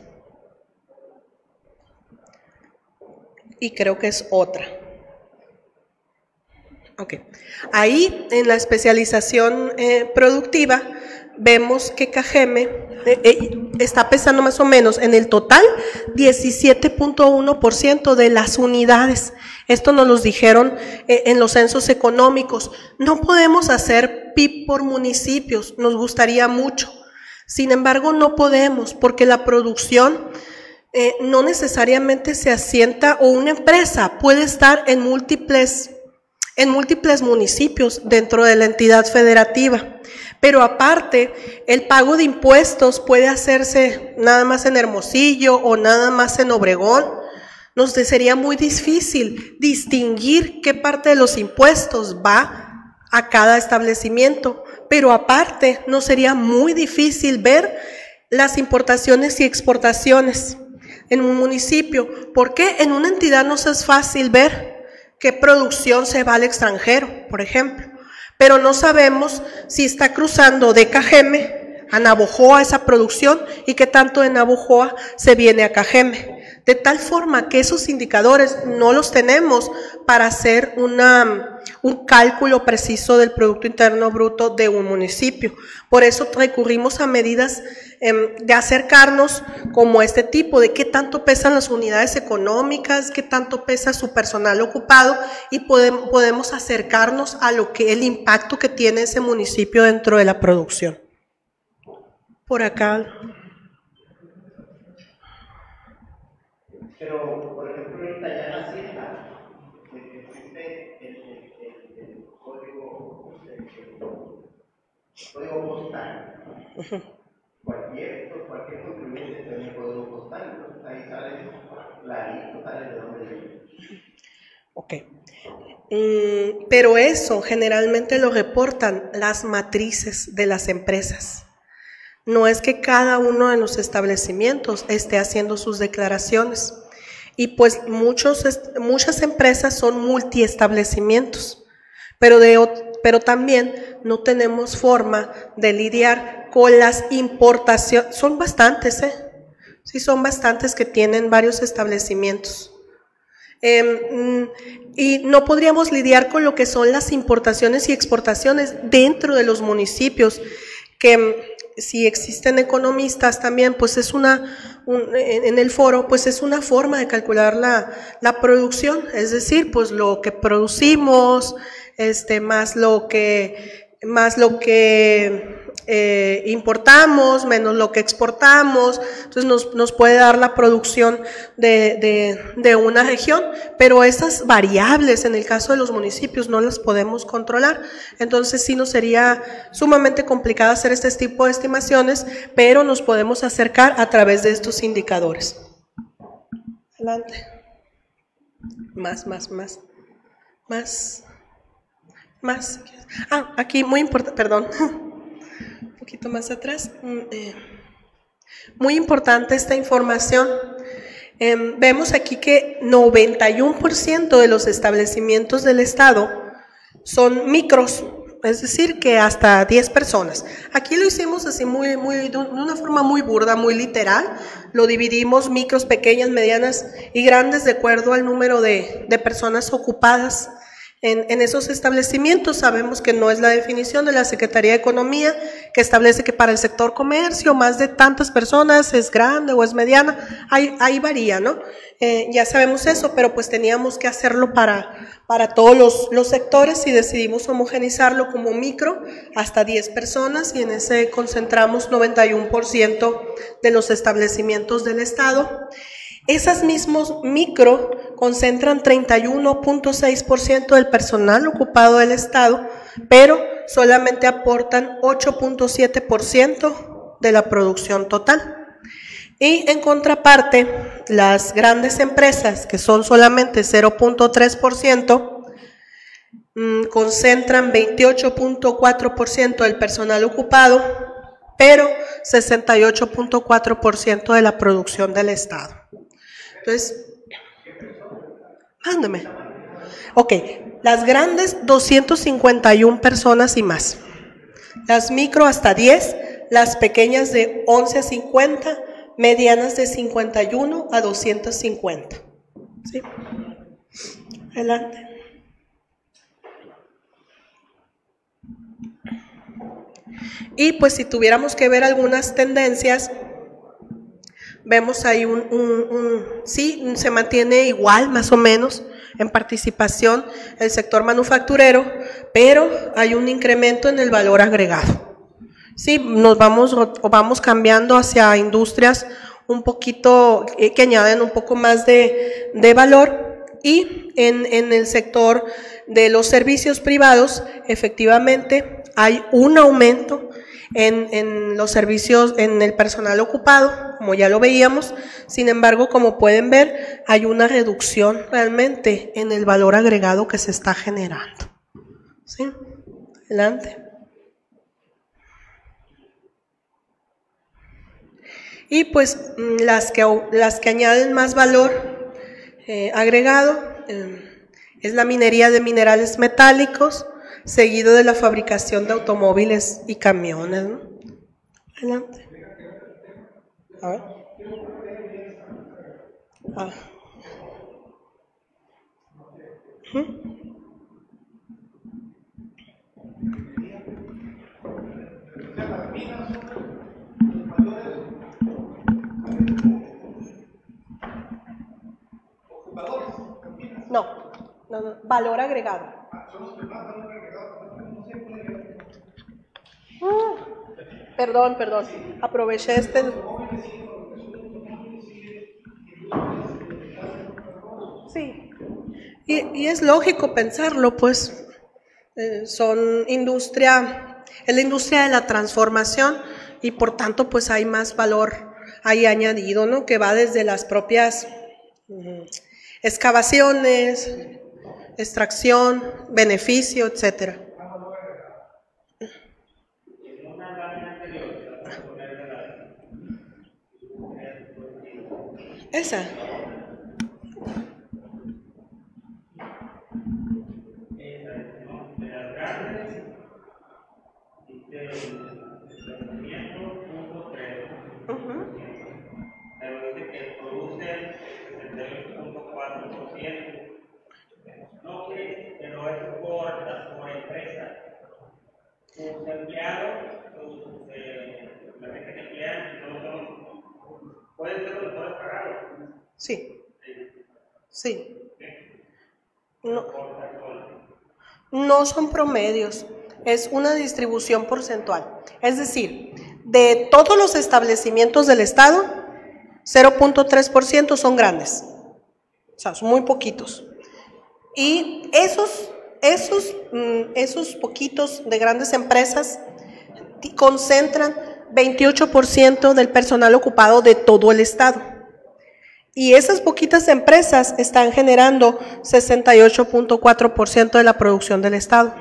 y creo que es otra. Ok, ahí en la especialización productiva vemos que Cajeme está pesando más o menos en el total 17.1% de las unidades. Esto nos lo dijeron en los censos económicos. No podemos hacer PIB por municipios, nos gustaría mucho. Sin embargo, no podemos porque la producción no necesariamente se asienta, o una empresa puede estar en múltiples municipios dentro de la entidad federativa. Pero aparte, el pago de impuestos puede hacerse nada más en Hermosillo o nada más en Obregón. Nos sería muy difícil distinguir qué parte de los impuestos va a cada establecimiento. Pero aparte, nos sería muy difícil ver las importaciones y exportaciones en un municipio. ¿Por qué? En una entidad nos es fácil ver qué producción se va al extranjero, por ejemplo. Pero no sabemos si está cruzando de Cajeme a Navojoa esa producción y qué tanto de Navojoa se viene a Cajeme. De tal forma que esos indicadores no los tenemos para hacer un cálculo preciso del Producto Interno Bruto de un municipio. Por eso recurrimos a medidas de acercarnos como este tipo, de qué tanto pesan las unidades económicas, qué tanto pesa su personal ocupado, y podemos acercarnos a lo que el impacto que tiene ese municipio dentro de la producción. Por acá. Pero, por ejemplo, ahorita ya en la Hacienda existe el código postal. Cualquier contribuyente tiene el código postal, entonces ahí sale clarito, sale de dónde viene. Ok. Pero eso generalmente lo reportan las matrices de las empresas. No es que cada uno de los establecimientos esté haciendo sus declaraciones. Y pues muchas empresas son multiestablecimientos, pero también no tenemos forma de lidiar con las importaciones. Son bastantes, sí, son bastantes que tienen varios establecimientos. Y no podríamos lidiar con lo que son las importaciones y exportaciones dentro de los municipios, que si existen economistas también, pues es en el foro, pues es una forma de calcular la producción, es decir, pues lo que producimos, más lo que importamos, menos lo que exportamos, entonces nos puede dar la producción de una región, pero esas variables en el caso de los municipios no las podemos controlar, entonces sí nos sería sumamente complicado hacer este tipo de estimaciones, pero nos podemos acercar a través de estos indicadores. Adelante. Más. Aquí muy importante, perdón. Un poquito más atrás. Muy importante esta información. Vemos aquí que 91% de los establecimientos del Estado son micros, es decir, que hasta 10 personas. Aquí lo hicimos así de una forma muy burda, muy literal. Lo dividimos micros, pequeñas, medianas y grandes de acuerdo al número de personas ocupadas en esos establecimientos. Sabemos que no es la definición de la Secretaría de Economía, que establece que para el sector comercio más de tantas personas es grande o es mediana, ahí varía, ¿no? Ya sabemos eso, pero pues teníamos que hacerlo para todos los sectores y decidimos homogenizarlo como micro hasta 10 personas y en ese concentramos 91% de los establecimientos del Estado. Esas mismos micro concentran 31.6% del personal ocupado del Estado, pero solamente aportan 8.7% de la producción total. Y en contraparte, las grandes empresas, que son solamente 0.3%, concentran 28.4% del personal ocupado, pero 68.4% de la producción del Estado. Entonces, mándame. Ok, las grandes 251 personas y más. Las micro hasta 10, las pequeñas de 11 a 50, medianas de 51 a 250. ¿Sí? Adelante. Y pues si tuviéramos que ver algunas tendencias, vemos ahí sí, se mantiene igual más o menos en participación el sector manufacturero, pero hay un incremento en el valor agregado. Sí, vamos cambiando hacia industrias un poquito que añaden un poco más de valor, y en el sector de los servicios privados efectivamente hay un aumento en los servicios, en el personal ocupado, como ya lo veíamos. Sin embargo, como pueden ver, hay una reducción realmente en el valor agregado que se está generando. ¿Sí? Adelante. Y pues las que añaden más valor agregado es la minería de minerales metálicos, seguido de la fabricación de automóviles y camiones, ¿no? Adelante. A ver. No, valor agregado. Perdón, aproveché Sí, y es lógico pensarlo, pues es la industria de la transformación y por tanto pues hay más valor ahí añadido, ¿no? Que va desde las propias excavaciones, extracción, beneficio, etcétera. Esa. Pero dice que produce 78.4%. No que, pero es por empresa. Sus empleados, la gente que emplean, pueden ser los mejores pagados. Sí. No son promedios. es una distribución porcentual. Es decir, de todos los establecimientos del Estado, 0.3% son grandes. O sea, son muy poquitos. Y esos poquitos de grandes empresas concentran 28% del personal ocupado de todo el Estado. Y esas poquitas empresas están generando 68.4% de la producción del Estado.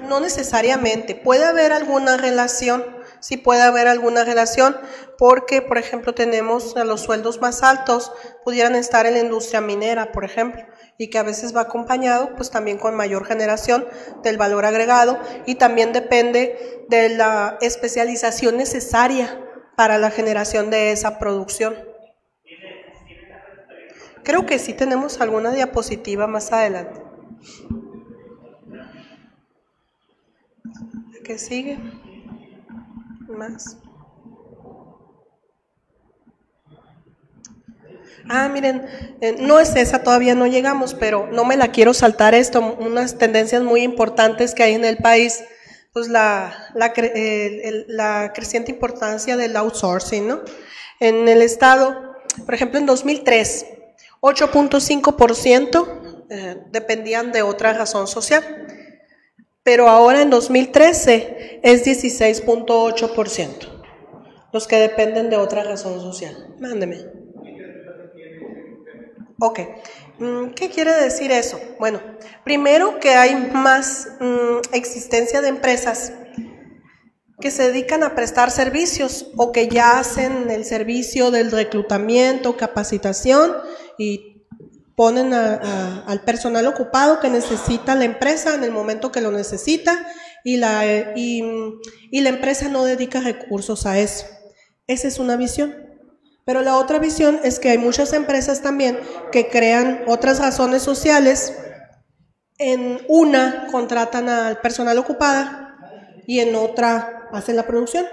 No necesariamente. Puede haber alguna relación, sí puede haber alguna relación, porque, por ejemplo, tenemos a los sueldos más altos, pudieran estar en la industria minera, por ejemplo, y que a veces va acompañado, pues también con mayor generación del valor agregado, y también depende de la especialización necesaria para la generación de esa producción. Creo que sí tenemos alguna diapositiva más adelante. ¿Qué sigue? Más. Miren, no es esa, todavía no llegamos, pero no me la quiero saltar esto, unas tendencias muy importantes que hay en el país, pues la creciente importancia del outsourcing, ¿no? En el Estado, por ejemplo, en 2003, 8.5% dependían de otra razón social. Pero ahora en 2013 es 16.8% los que dependen de otra razón social. Mándeme. Ok. ¿Qué quiere decir eso? Bueno, primero que hay más existencia de empresas que se dedican a prestar servicios o que ya hacen el servicio del reclutamiento, capacitación y ponen al personal ocupado que necesita la empresa en el momento que lo necesita y la empresa no dedica recursos a eso. Esa es una visión. Pero la otra visión es que hay muchas empresas también que crean otras razones sociales. En una contratan al personal ocupado y en otra hacen la producción.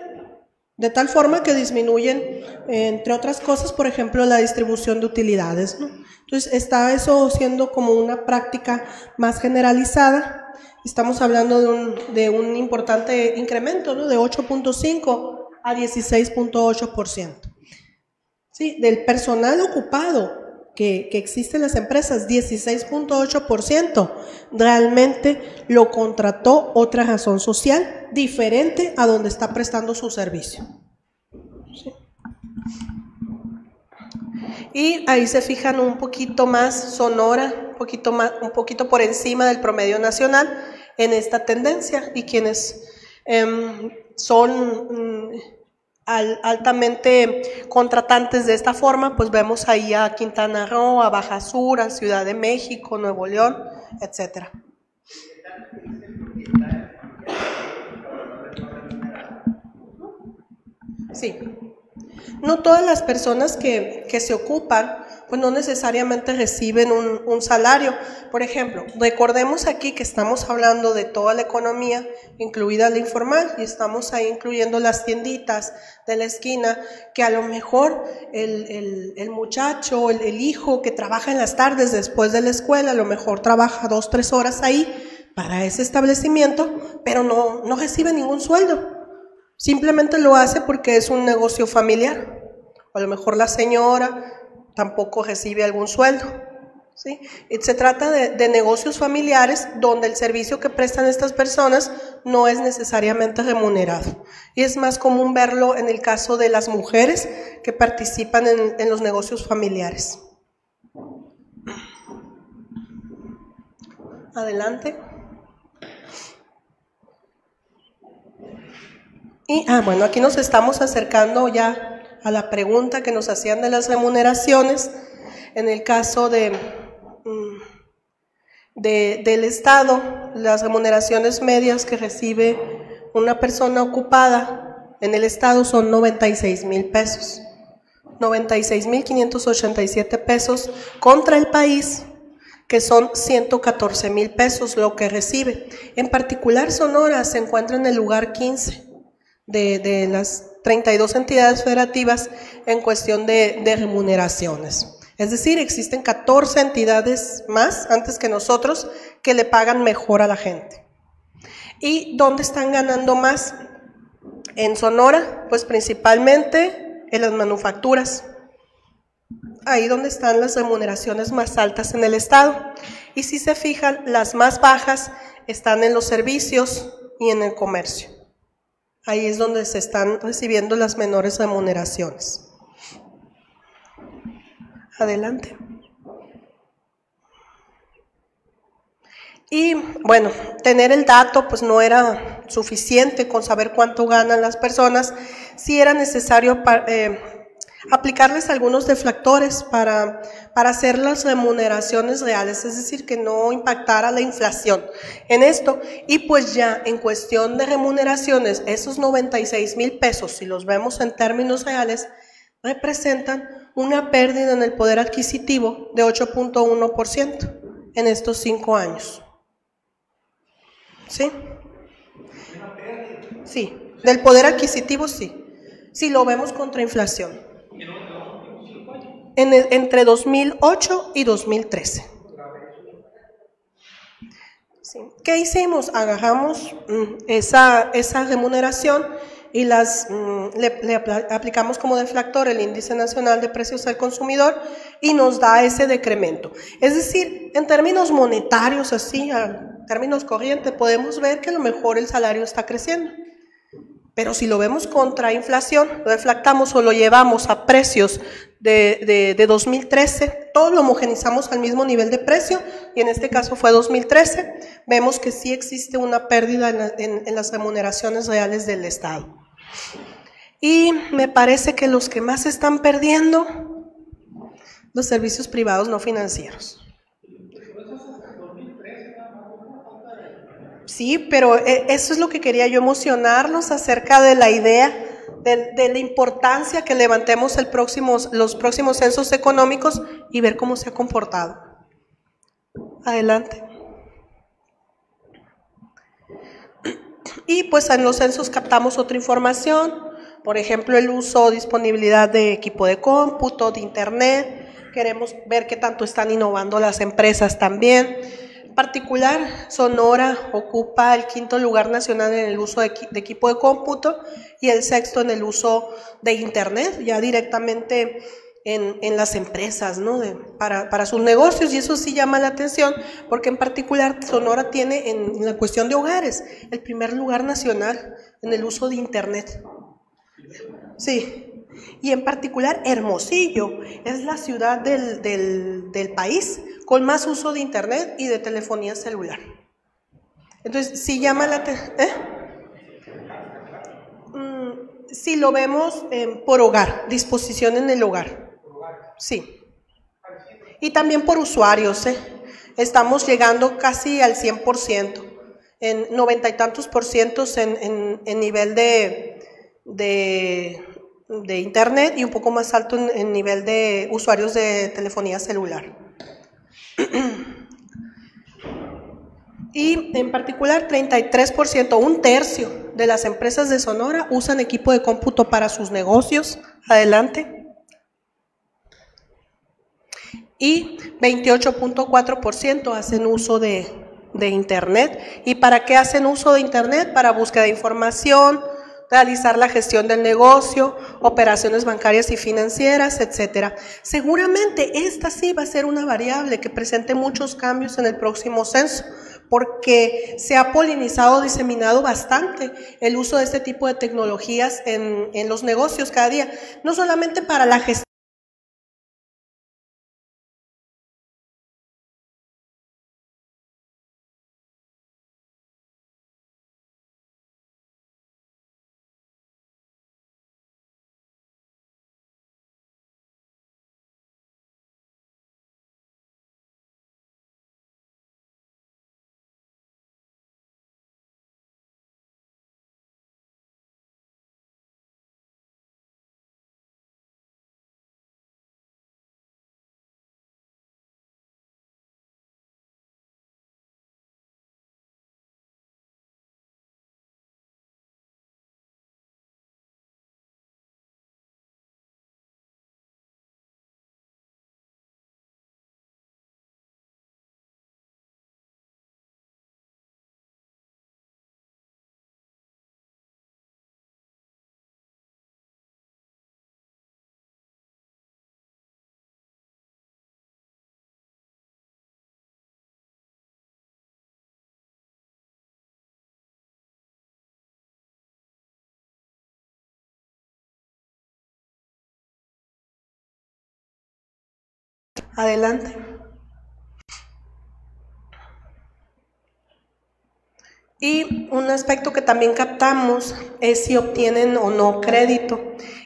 De tal forma que disminuyen, entre otras cosas, por ejemplo, la distribución de utilidades, ¿no? Entonces, está eso siendo como una práctica más generalizada. Estamos hablando de un importante incremento, ¿no? De 8.5 a 16.8%. Sí, del personal ocupado que existe en las empresas, 16.8% realmente lo contrató otra razón social diferente a donde está prestando su servicio. ¿Sí? Y ahí se fijan un poquito más Sonora, un poquito por encima del promedio nacional en esta tendencia, y quienes son altamente contratantes de esta forma, pues vemos ahí a Quintana Roo, a Baja Sur, a Ciudad de México, Nuevo León, etcétera. Sí. No todas las personas que se ocupan, pues no necesariamente reciben un salario. Por ejemplo, recordemos aquí que estamos hablando de toda la economía, incluida la informal, y estamos ahí incluyendo las tienditas de la esquina, que a lo mejor el muchacho, el hijo que trabaja en las tardes después de la escuela, a lo mejor trabaja 2-3 horas ahí para ese establecimiento, pero no recibe ningún sueldo. Simplemente lo hace porque es un negocio familiar. A lo mejor la señora tampoco recibe algún sueldo, ¿sí? Y se trata de negocios familiares donde el servicio que prestan estas personas no es necesariamente remunerado. Y es más común verlo en el caso de las mujeres que participan en los negocios familiares. Adelante. Y, bueno, aquí nos estamos acercando ya a la pregunta que nos hacían de las remuneraciones. En el caso del Estado, las remuneraciones medias que recibe una persona ocupada en el Estado son 96,000 pesos. 96,587 pesos contra el país, que son 114,000 pesos lo que recibe. En particular, Sonora se encuentra en el lugar 15. de las 32 entidades federativas en cuestión de remuneraciones. Es decir, existen 14 entidades más antes que nosotros que le pagan mejor a la gente. ¿Y dónde están ganando más? En Sonora, pues principalmente en las manufacturas. Ahí donde están las remuneraciones más altas en el estado. Y si se fijan, las más bajas están en los servicios y en el comercio. Ahí es donde se están recibiendo las menores remuneraciones. Adelante. Y bueno, tener el dato pues no era suficiente con saber cuánto ganan las personas, sí era necesario aplicarles algunos deflactores para hacer las remuneraciones reales, es decir, que no impactara la inflación en esto. Y pues ya en cuestión de remuneraciones, esos 96,000 pesos, si los vemos en términos reales, representan una pérdida en el poder adquisitivo de 8.1% en estos 5 años. ¿Sí? Sí, del poder adquisitivo sí, si lo vemos contra inflación. Entre 2008 y 2013. Sí. ¿Qué hicimos? Agarramos esa remuneración y le aplicamos como deflactor el índice nacional de precios al consumidor y nos da ese decremento. Es decir, en términos monetarios, así, en términos corrientes, podemos ver que a lo mejor el salario está creciendo. Pero si lo vemos contra inflación, lo deflactamos o lo llevamos a precios de 2013, todo lo homogenizamos al mismo nivel de precio, y en este caso fue 2013, vemos que sí existe una pérdida en las remuneraciones reales del Estado. Y me parece que los que más están perdiendo, los servicios privados no financieros. Sí, pero eso es lo que quería yo, emocionarnos acerca de la idea de la importancia que levantemos los próximos censos económicos y ver cómo se ha comportado. Adelante. Y pues en los censos captamos otra información, por ejemplo el uso o disponibilidad de equipo de cómputo, de internet, queremos ver qué tanto están innovando las empresas también. En particular, Sonora ocupa el 5º lugar nacional en el uso de equipo de cómputo y el 6º en el uso de internet, ya directamente en las empresas, ¿no? Para sus negocios, y eso sí llama la atención, porque en particular Sonora tiene en la cuestión de hogares el 1er lugar nacional en el uso de internet. Sí, y en particular Hermosillo es la ciudad del país con más uso de internet y de telefonía celular. Entonces, sí llama la atención. Si lo vemos por hogar, disposición en el hogar. Sí. Y también por usuarios, estamos llegando casi al 100%, en 90 y tantos % en nivel de internet y un poco más alto en nivel de usuarios de telefonía celular. Y en particular 33%, 1/3 de las empresas de Sonora usan equipo de cómputo para sus negocios. Adelante. Y 28.4% hacen uso de internet. ¿Y para qué hacen uso de internet? Para búsqueda de información, realizar la gestión del negocio, operaciones bancarias y financieras, etcétera. Seguramente esta sí va a ser una variable que presente muchos cambios en el próximo censo, porque se ha polinizado, diseminado bastante el uso de este tipo de tecnologías en los negocios cada día, no solamente para la gestión Adelante. Y un aspecto que también captamos es si obtienen o no crédito.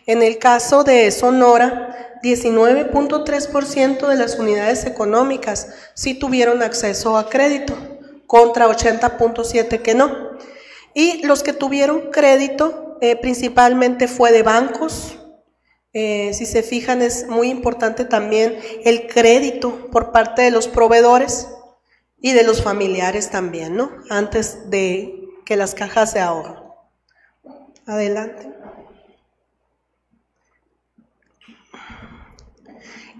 En el caso de Sonora, 19.3% de las unidades económicas sí tuvieron acceso a crédito, contra 80.7% que no. Y los que tuvieron crédito principalmente fue de bancos. Si se fijan, es muy importante también el crédito por parte de los proveedores y de los familiares también, ¿no? Antes de que las cajas de ahorro. Adelante.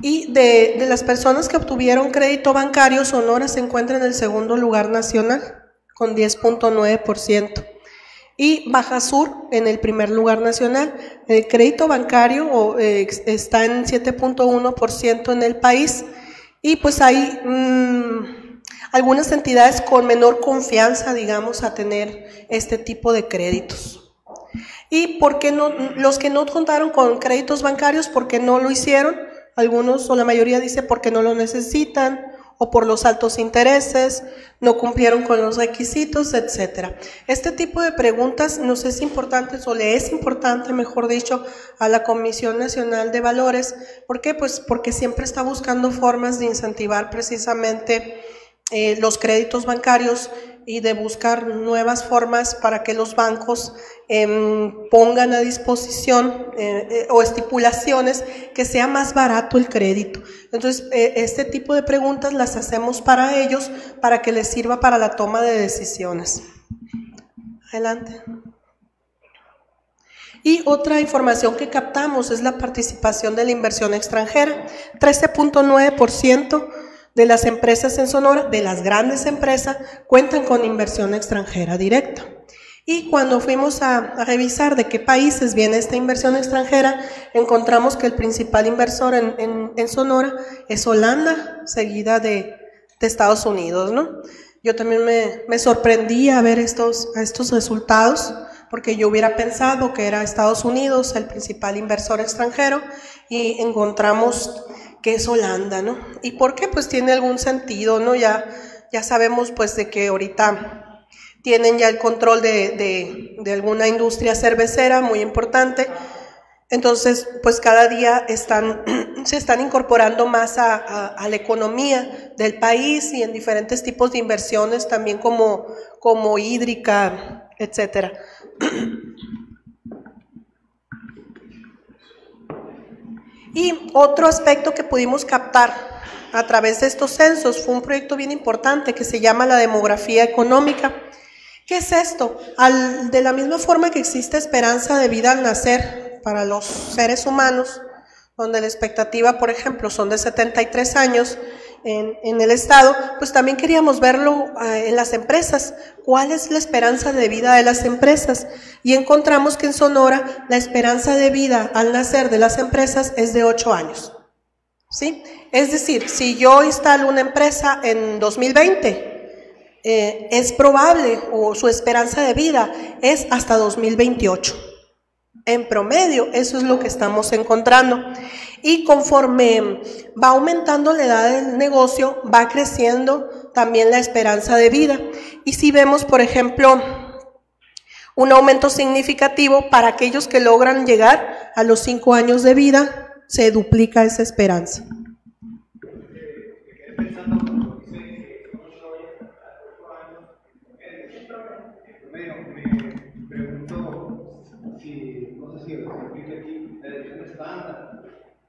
Y de las personas que obtuvieron crédito bancario, Sonora se encuentra en el segundo lugar nacional, con 10.9%. Y Baja Sur en el primer lugar nacional. El crédito bancario está en 7.1% en el país. Y pues hay algunas entidades con menor confianza, digamos, a tener este tipo de créditos. ¿Y por qué no? Los que no contaron con créditos bancarios, ¿por qué no lo hicieron? Algunos o la mayoría dice porque no lo necesitan, o por los altos intereses, no cumplieron con los requisitos, etcétera. Este tipo de preguntas nos es importante, o le es importante, mejor dicho, a la Comisión Nacional de Valores. ¿Por qué? Pues porque siempre está buscando formas de incentivar precisamente los créditos bancarios y de buscar nuevas formas para que los bancos pongan a disposición o estipulaciones que sea más barato el crédito. Entonces, este tipo de preguntas las hacemos para ellos, para que les sirva para la toma de decisiones. Adelante. Y otra información que captamos es la participación de la inversión extranjera, 13.9%. De las empresas en Sonora, de las grandes empresas, cuentan con inversión extranjera directa. Y cuando fuimos a revisar de qué países viene esta inversión extranjera, encontramos que el principal inversor en Sonora es Holanda, seguida de Estados Unidos, ¿no? Yo también me sorprendí a ver estos resultados, porque yo hubiera pensado que era Estados Unidos el principal inversor extranjero, y encontramos que es Holanda, ¿no? ¿Y por qué? Pues tiene algún sentido, ¿no? Ya sabemos pues de que ahorita tienen ya el control de alguna industria cervecera muy importante. Entonces, pues cada día se están incorporando más a la economía del país y en diferentes tipos de inversiones, también como hídrica, etcétera. Y otro aspecto que pudimos captar a través de estos censos fue un proyecto bien importante que se llama la demografía económica. ¿Qué es esto? De la misma forma que existe esperanza de vida al nacer para los seres humanos, donde la expectativa, por ejemplo, son de 73 años en el estado, pues también queríamos verlo en las empresas. ¿Cuál es la esperanza de vida de las empresas? Y encontramos que en Sonora la esperanza de vida al nacer de las empresas es de 8 años. ¿Sí? Es decir, si yo instalo una empresa en 2020, es probable, o su esperanza de vida es hasta 2028. En promedio, eso es lo que estamos encontrando. Y conforme va aumentando la edad del negocio, va creciendo también la esperanza de vida. Y si vemos, por ejemplo, un aumento significativo para aquellos que logran llegar a los 5 años de vida, se duplica esa esperanza.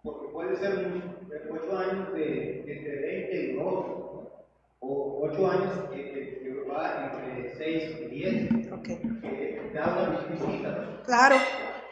Porque puede ser 8 años de entre 20 y 2, o 8 años que va entre 6 y 10. Okay. Da una visita.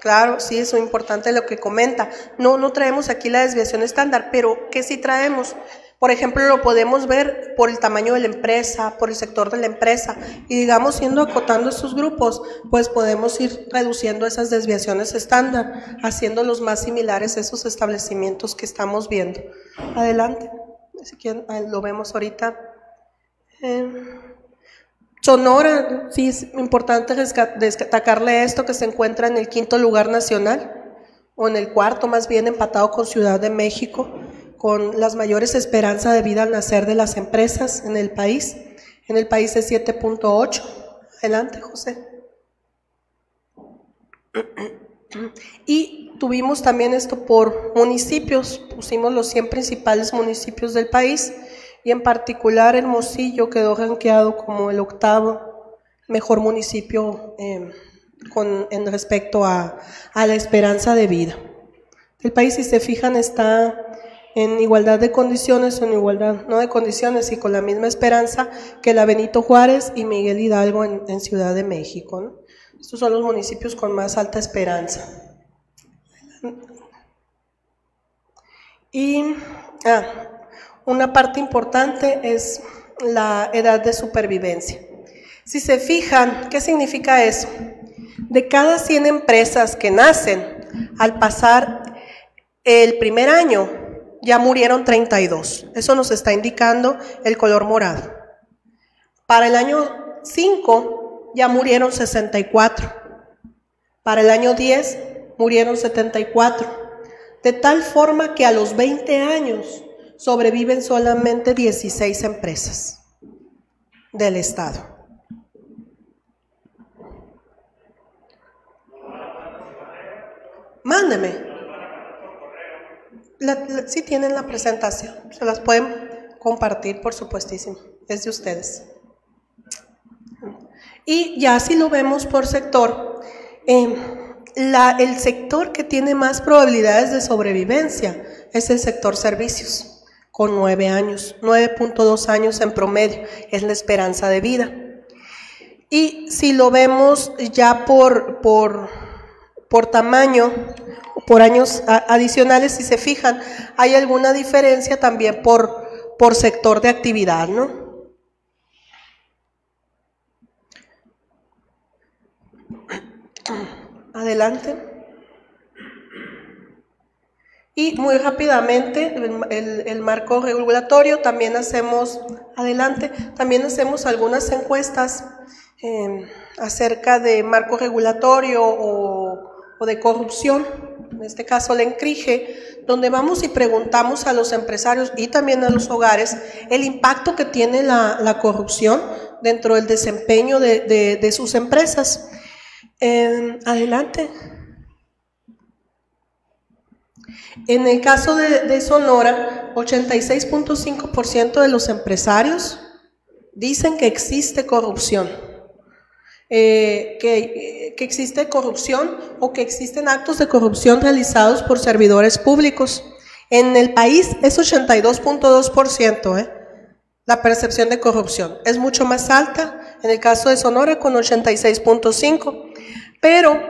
Claro, sí, es muy importante lo que comenta. No traemos aquí la desviación estándar, pero ¿qué sí traemos? Por ejemplo, lo podemos ver por el tamaño de la empresa, por el sector de la empresa, y digamos, siendo acotando estos grupos, pues podemos ir reduciendo esas desviaciones estándar, haciéndolos más similares a esos establecimientos que estamos viendo. Adelante, si quieren, lo vemos ahorita. Sonora, sí es importante destacarle esto, que se encuentra en el 5º lugar nacional, o en el 4º más bien, empatado con Ciudad de México, con las mayores esperanzas de vida al nacer de las empresas en el país. En el país es 7.8. Adelante, José. Y tuvimos también esto por municipios, pusimos los 100 principales municipios del país y en particular Hermosillo quedó rankeado como el 8º mejor municipio en respecto a la esperanza de vida. El país, si se fijan, está en igualdad de condiciones, o en igualdad, no de condiciones, y con la misma esperanza que la Benito Juárez y Miguel Hidalgo en Ciudad de México, ¿no? Estos son los municipios con más alta esperanza. Y una parte importante es la edad de supervivencia. Si se fijan, ¿qué significa eso? De cada 100 empresas que nacen, al pasar el primer año, ya murieron 32. Eso nos está indicando el color morado. Para el año 5 ya murieron 64. Para el año 10 murieron 74. De tal forma que a los 20 años sobreviven solamente 16 empresas del Estado. Mándeme. Sí tienen la presentación, se las pueden compartir, por supuestísimo, es de ustedes. Y ya si lo vemos por sector, el sector que tiene más probabilidades de sobrevivencia es el sector servicios, con 9 años, 9.2 años en promedio, es la esperanza de vida. Y si lo vemos ya por tamaño, por años adicionales, si se fijan, hay alguna diferencia también por sector de actividad, ¿no? Adelante. Y muy rápidamente, el marco regulatorio, también hacemos, adelante, también hacemos algunas encuestas acerca de marco regulatorio o de corrupción, en este caso la ENCRIGE, donde vamos y preguntamos a los empresarios y también a los hogares el impacto que tiene la corrupción dentro del desempeño de sus empresas. Adelante. En el caso de Sonora, 86.5% de los empresarios dicen que existe corrupción. Que existe corrupción o que existen actos de corrupción realizados por servidores públicos. En el país es 82.2%, la percepción de corrupción. Es mucho más alta en el caso de Sonora con 86.5%. Pero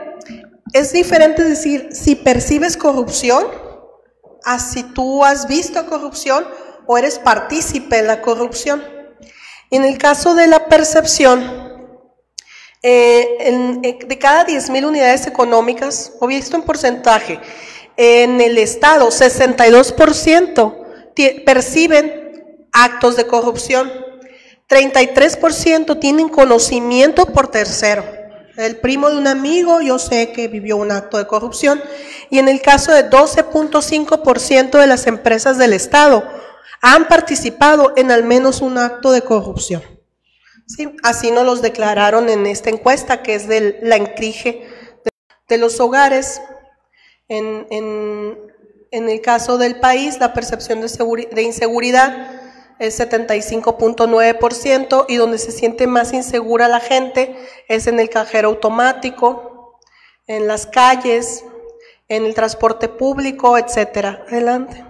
es diferente decir si percibes corrupción a si tú has visto corrupción o eres partícipe en la corrupción. En el caso de la percepción, de cada 10.000 unidades económicas, o visto en porcentaje, en el Estado 62% perciben actos de corrupción, 33% tienen conocimiento por tercero. El primo de un amigo, yo sé que vivió un acto de corrupción, y en el caso de 12.5% de las empresas del Estado han participado en al menos un acto de corrupción. Sí, así nos los declararon en esta encuesta que es de la ENCRIGE de los hogares. En el caso del país, la percepción de inseguridad es 75.9% y donde se siente más insegura la gente es en el cajero automático, en las calles, en el transporte público, etcétera. Adelante.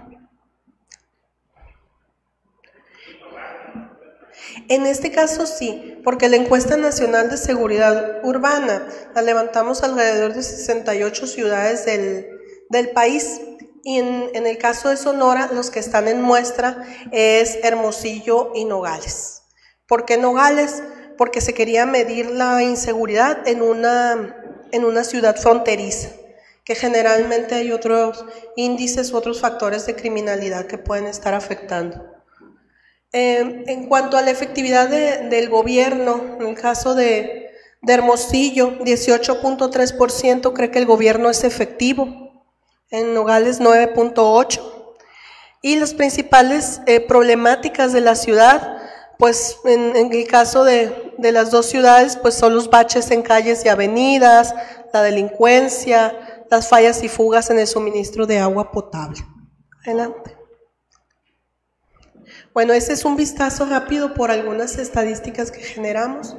En este caso sí, porque la encuesta nacional de seguridad urbana la levantamos alrededor de 68 ciudades del país y en el caso de Sonora los que están en muestra es Hermosillo y Nogales. ¿Por qué Nogales? Porque se quería medir la inseguridad en una ciudad fronteriza, que generalmente hay otros índices u otros factores de criminalidad que pueden estar afectando. En cuanto a la efectividad del gobierno, en el caso de Hermosillo, 18.3% cree que el gobierno es efectivo, en Nogales 9.8%, Y las principales problemáticas de la ciudad, pues en el caso de las dos ciudades, pues son los baches en calles y avenidas, la delincuencia, las fallas y fugas en el suministro de agua potable. Adelante. Bueno, ese es un vistazo rápido por algunas estadísticas que generamos.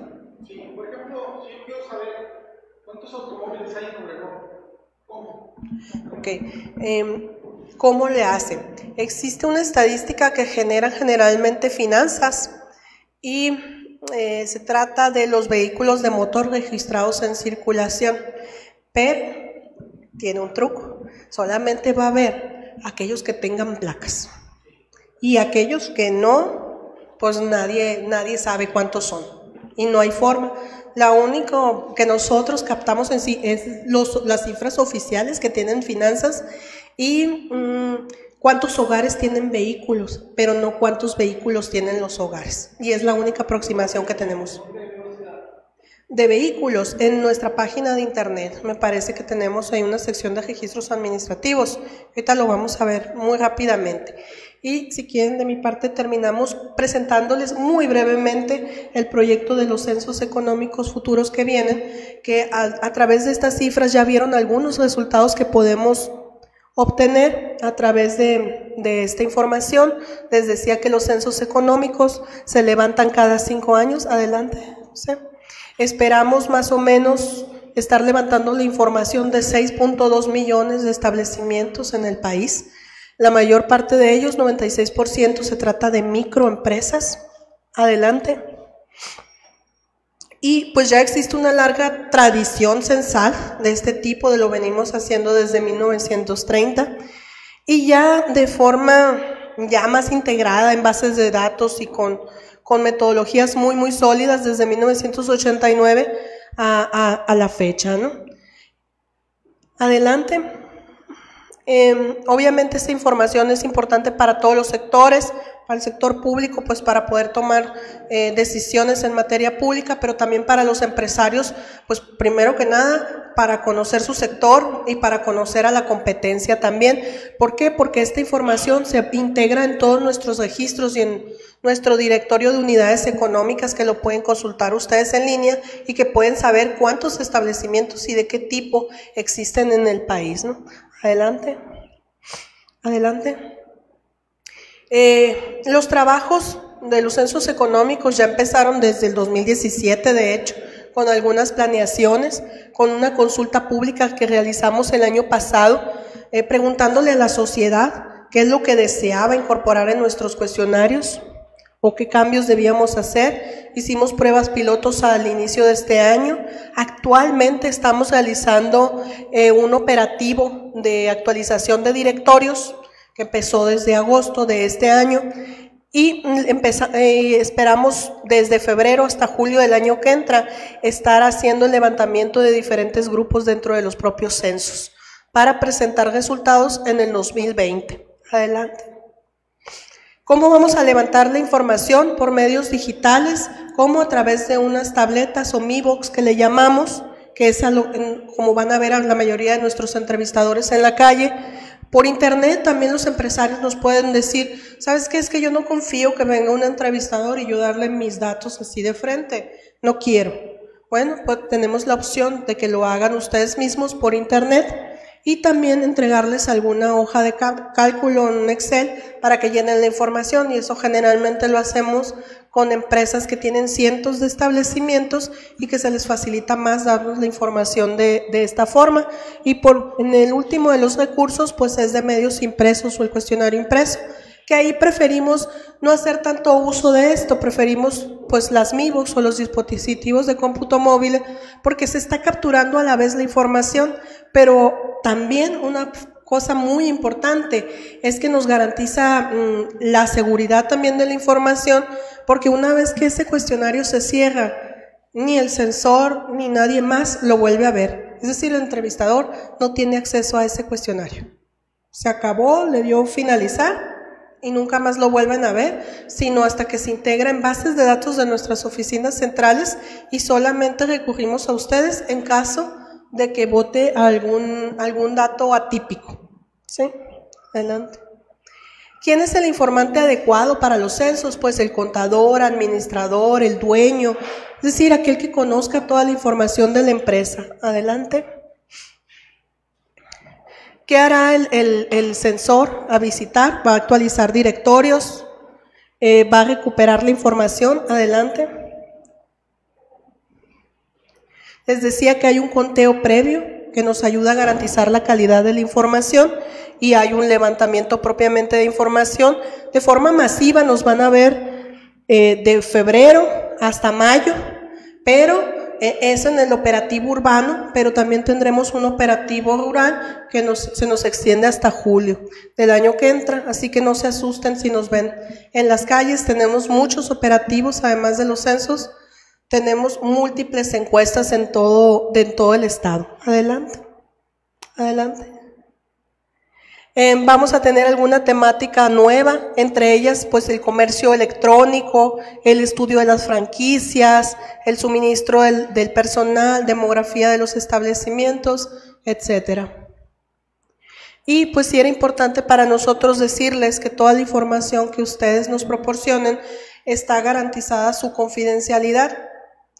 Sí, por ejemplo, si yo quiero saber cuántos automóviles hay en Obregón, ¿cómo? Ok, ¿cómo le hacen? Existe una estadística que genera generalmente finanzas y se trata de los vehículos de motor registrados en circulación, pero tiene un truco, solamente va a haber aquellos que tengan placas y aquellos que no, pues nadie sabe cuántos son y no hay forma. La único que nosotros captamos en sí es las cifras oficiales que tienen finanzas y cuántos hogares tienen vehículos, pero no cuántos vehículos tienen los hogares. Y es la única aproximación que tenemos. De vehículos, en nuestra página de internet, me parece que tenemos ahí una sección de registros administrativos. Ahorita lo vamos a ver muy rápidamente. Y si quieren, de mi parte, terminamos presentándoles muy brevemente el proyecto de los censos económicos futuros que vienen, que a través de estas cifras ya vieron algunos resultados que podemos obtener a través de esta información. Les decía que los censos económicos se levantan cada 5 años. Adelante, ¿sí? Esperamos más o menos estar levantando la información de 6.2 millones de establecimientos en el país. La mayor parte de ellos, 96%, se trata de microempresas. Adelante. Y pues ya existe una larga tradición censal de este tipo, de lo venimos haciendo desde 1930, y ya de forma ya más integrada en bases de datos y con metodologías muy sólidas desde 1989 a la fecha, ¿no? Adelante. Obviamente esta información es importante para todos los sectores, para el sector público, pues para poder tomar decisiones en materia pública, pero también para los empresarios, pues primero que nada, para conocer su sector y para conocer a la competencia también. ¿Por qué? Porque esta información se integra en todos nuestros registros y en nuestro directorio de unidades económicas, que lo pueden consultar ustedes en línea y que pueden saber cuántos establecimientos y de qué tipo existen en el país, ¿no? Adelante. Adelante. Los trabajos de los censos económicos ya empezaron desde el 2017, de hecho, con algunas planeaciones, con una consulta pública que realizamos el año pasado, preguntándole a la sociedad qué es lo que deseaba incorporar en nuestros cuestionarios o qué cambios debíamos hacer. Hicimos pruebas pilotos al inicio de este año. Actualmente estamos realizando un operativo de actualización de directorios que empezó desde agosto de este año y esperamos desde febrero hasta julio del año que entra estar haciendo el levantamiento de diferentes grupos dentro de los propios censos para presentar resultados en el 2020. Adelante. ¿Cómo vamos a levantar la información? Por medios digitales, como a través de unas tabletas o Mi Box que le llamamos, que es como van a ver a la mayoría de nuestros entrevistadores en la calle. Por internet también los empresarios nos pueden decir, ¿sabes qué? Es que yo no confío que venga un entrevistador y yo darle mis datos así de frente, no quiero. Bueno, pues tenemos la opción de que lo hagan ustedes mismos por internet y también entregarles alguna hoja de cálculo en Excel para que llenen la información, y eso generalmente lo hacemos con empresas que tienen cientos de establecimientos y que se les facilita más darnos la información de esta forma. Y en el último de los recursos, pues es de medios impresos o el cuestionario impreso, que ahí preferimos no hacer tanto uso de esto, preferimos pues las Mi Box o los dispositivos de cómputo móvil, porque se está capturando a la vez la información, pero también una cosa muy importante es que nos garantiza la seguridad también de la información, porque una vez que ese cuestionario se cierra, ni el censor ni nadie más lo vuelve a ver. Es decir, el entrevistador no tiene acceso a ese cuestionario. Se acabó, le dio finalizar y nunca más lo vuelven a ver, sino hasta que se integra en bases de datos de nuestras oficinas centrales, y solamente recurrimos a ustedes en caso de que vote algún dato atípico. ¿Sí? Adelante. ¿Quién es el informante adecuado para los censos? Pues el contador, administrador, el dueño, es decir, aquel que conozca toda la información de la empresa. Adelante. ¿Qué hará el censor a visitar? Va a actualizar directorios, va a recuperar la información. Adelante. Les decía que hay un conteo previo que nos ayuda a garantizar la calidad de la información y hay un levantamiento propiamente de información. De forma masiva nos van a ver de febrero hasta mayo, pero eso en el operativo urbano, pero también tendremos un operativo rural que se nos extiende hasta julio del año que entra, así que no se asusten si nos ven en las calles. Tenemos muchos operativos, además de los censos, tenemos múltiples encuestas en todo el estado. Adelante, adelante. Vamos a tener alguna temática nueva, entre ellas pues el comercio electrónico, el estudio de las franquicias, el suministro del personal, demografía de los establecimientos, etcétera. Y pues sí era importante para nosotros decirles que toda la información que ustedes nos proporcionen está garantizada su confidencialidad.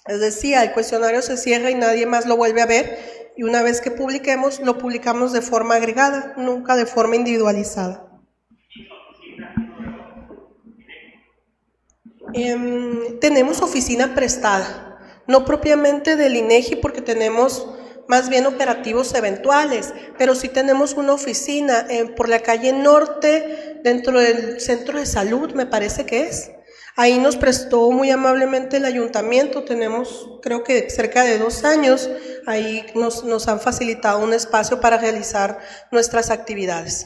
Les decía, el cuestionario se cierra y nadie más lo vuelve a ver, y una vez que publiquemos, lo publicamos de forma agregada, nunca de forma individualizada. Tenemos oficina prestada, no propiamente del INEGI porque tenemos más bien operativos eventuales, pero sí tenemos una oficina por la calle Norte, dentro del centro de salud, me parece que es. Ahí nos prestó muy amablemente el ayuntamiento, tenemos creo que cerca de 2 años, ahí nos han facilitado un espacio para realizar nuestras actividades.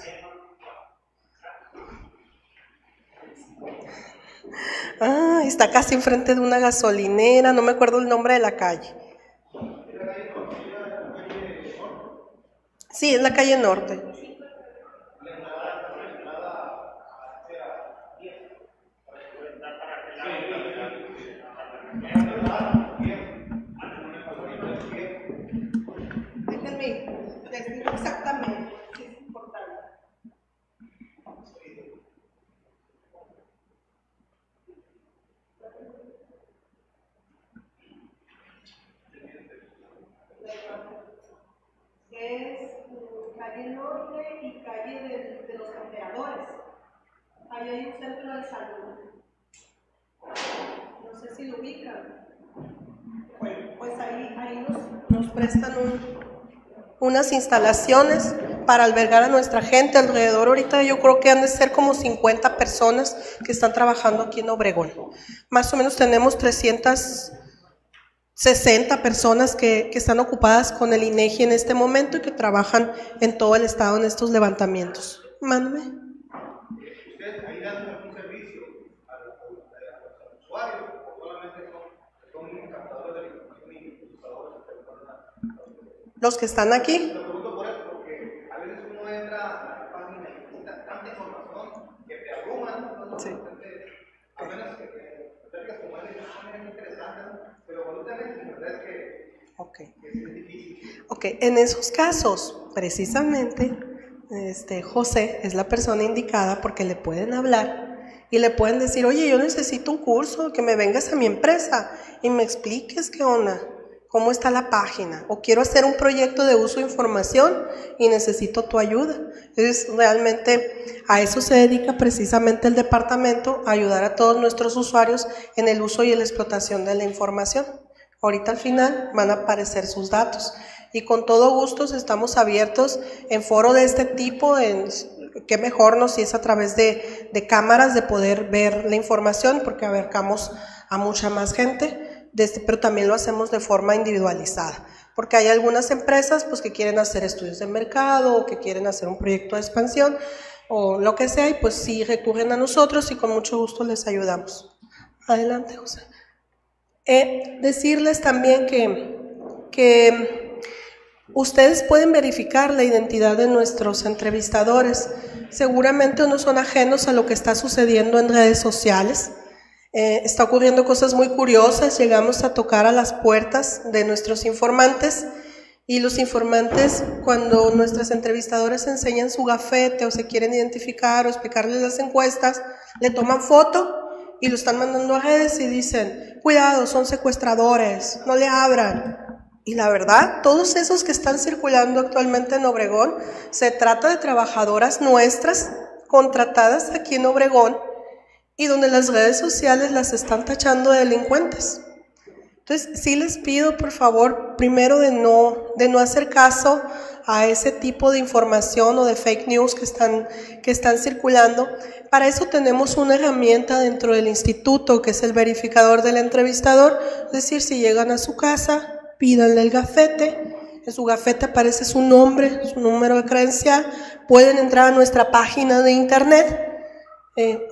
Está casi enfrente de una gasolinera, no me acuerdo el nombre de la calle. Sí, es la calle Norte. Les digo exactamente, es importante. Es calle Norte y calle de los Emperadores. Ahí hay un centro de salud. No sé si lo ubican. Bueno, pues ahí nos prestan unas instalaciones para albergar a nuestra gente. Alrededor ahorita yo creo que han de ser como 50 personas que están trabajando aquí en Obregón. Más o menos tenemos 360 personas que están ocupadas con el INEGI en este momento y que trabajan en todo el estado en estos levantamientos. Mándame. ¿Ustedes ahí dan algún servicio a los usuarios o solamente son captadores de información y usadores de personas? Los que están aquí. Lo pregunto por eso, porque a veces uno entra a la página y necesita tanta información que te abruman, ¿no? Sí. A menos que acercas como es interesante, ¿no? Pero cuando te ves, la verdad es que es difícil. Ok, en esos casos, precisamente, José es la persona indicada porque le pueden hablar y le pueden decir, oye, yo necesito un curso, que me vengas a mi empresa y me expliques qué onda. ¿Cómo está la página? O quiero hacer un proyecto de uso de información y necesito tu ayuda. Entonces, realmente a eso se dedica precisamente el departamento, a ayudar a todos nuestros usuarios en el uso y la explotación de la información. Ahorita al final van a aparecer sus datos. Y con todo gusto estamos abiertos en foro de este tipo, qué mejor, ¿no? Si es a través de cámaras de poder ver la información, porque abarcamos a mucha más gente. Pero también lo hacemos de forma individualizada, porque hay algunas empresas pues que quieren hacer estudios de mercado o que quieren hacer un proyecto de expansión o lo que sea y pues sí recurren a nosotros y con mucho gusto les ayudamos. Adelante, José. Decirles también que ustedes pueden verificar la identidad de nuestros entrevistadores. Seguramente no son ajenos a lo que está sucediendo en redes sociales. Está ocurriendo cosas muy curiosas, llegamos a tocar a las puertas de nuestros informantes Y los informantes, cuando nuestras entrevistadoras enseñan su gafete o se quieren identificar o explicarles las encuestas, le toman foto y lo están mandando a redes y dicen, cuidado, son secuestradores, no le abran. Y la verdad, todos esos que están circulando actualmente en Obregón, se trata de trabajadoras nuestras, contratadas aquí en Obregón, y donde las redes sociales las están tachando de delincuentes. Entonces, sí les pido, por favor, primero de no hacer caso a ese tipo de información o de fake news que están circulando. Para eso tenemos una herramienta dentro del instituto, que es el verificador del entrevistador. Es decir, si llegan a su casa, pídanle el gafete. En su gafete aparece su nombre, su número de credencial. Pueden entrar a nuestra página de internet.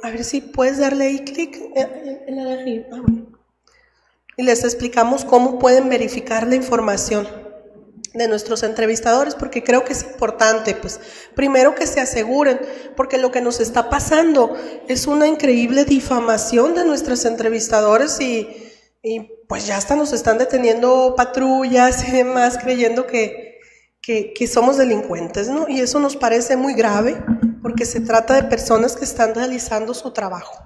A ver si puedes darle ahí clic en la de arriba. Bueno. Y les explicamos cómo pueden verificar la información de nuestros entrevistadores, porque creo que es importante, pues, primero que se aseguren, porque lo que nos está pasando es una increíble difamación de nuestros entrevistadores y pues ya hasta nos están deteniendo patrullas y demás, creyendo que somos delincuentes, ¿no? Y eso nos parece muy grave, porque se trata de personas que están realizando su trabajo.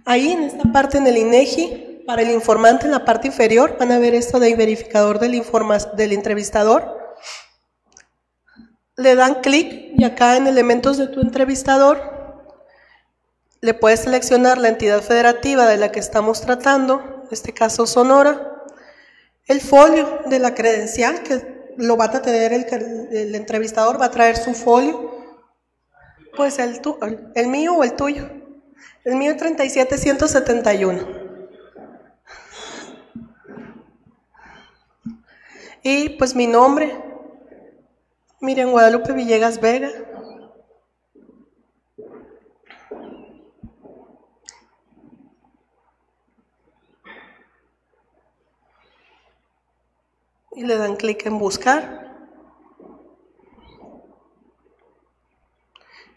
Ahí en esta parte, en el INEGI, para el informante, en la parte inferior, van a ver esto de verificador del entrevistador. Le dan clic y acá en elementos de tu entrevistador le puedes seleccionar la entidad federativa de la que estamos tratando, en este caso Sonora, el folio de la credencial, que lo va a tener el entrevistador, va a traer su folio, pues el mío o el tuyo. El mío es 37171. Y pues mi nombre, Miriam Guadalupe Villegas Vega. Y le dan clic en buscar.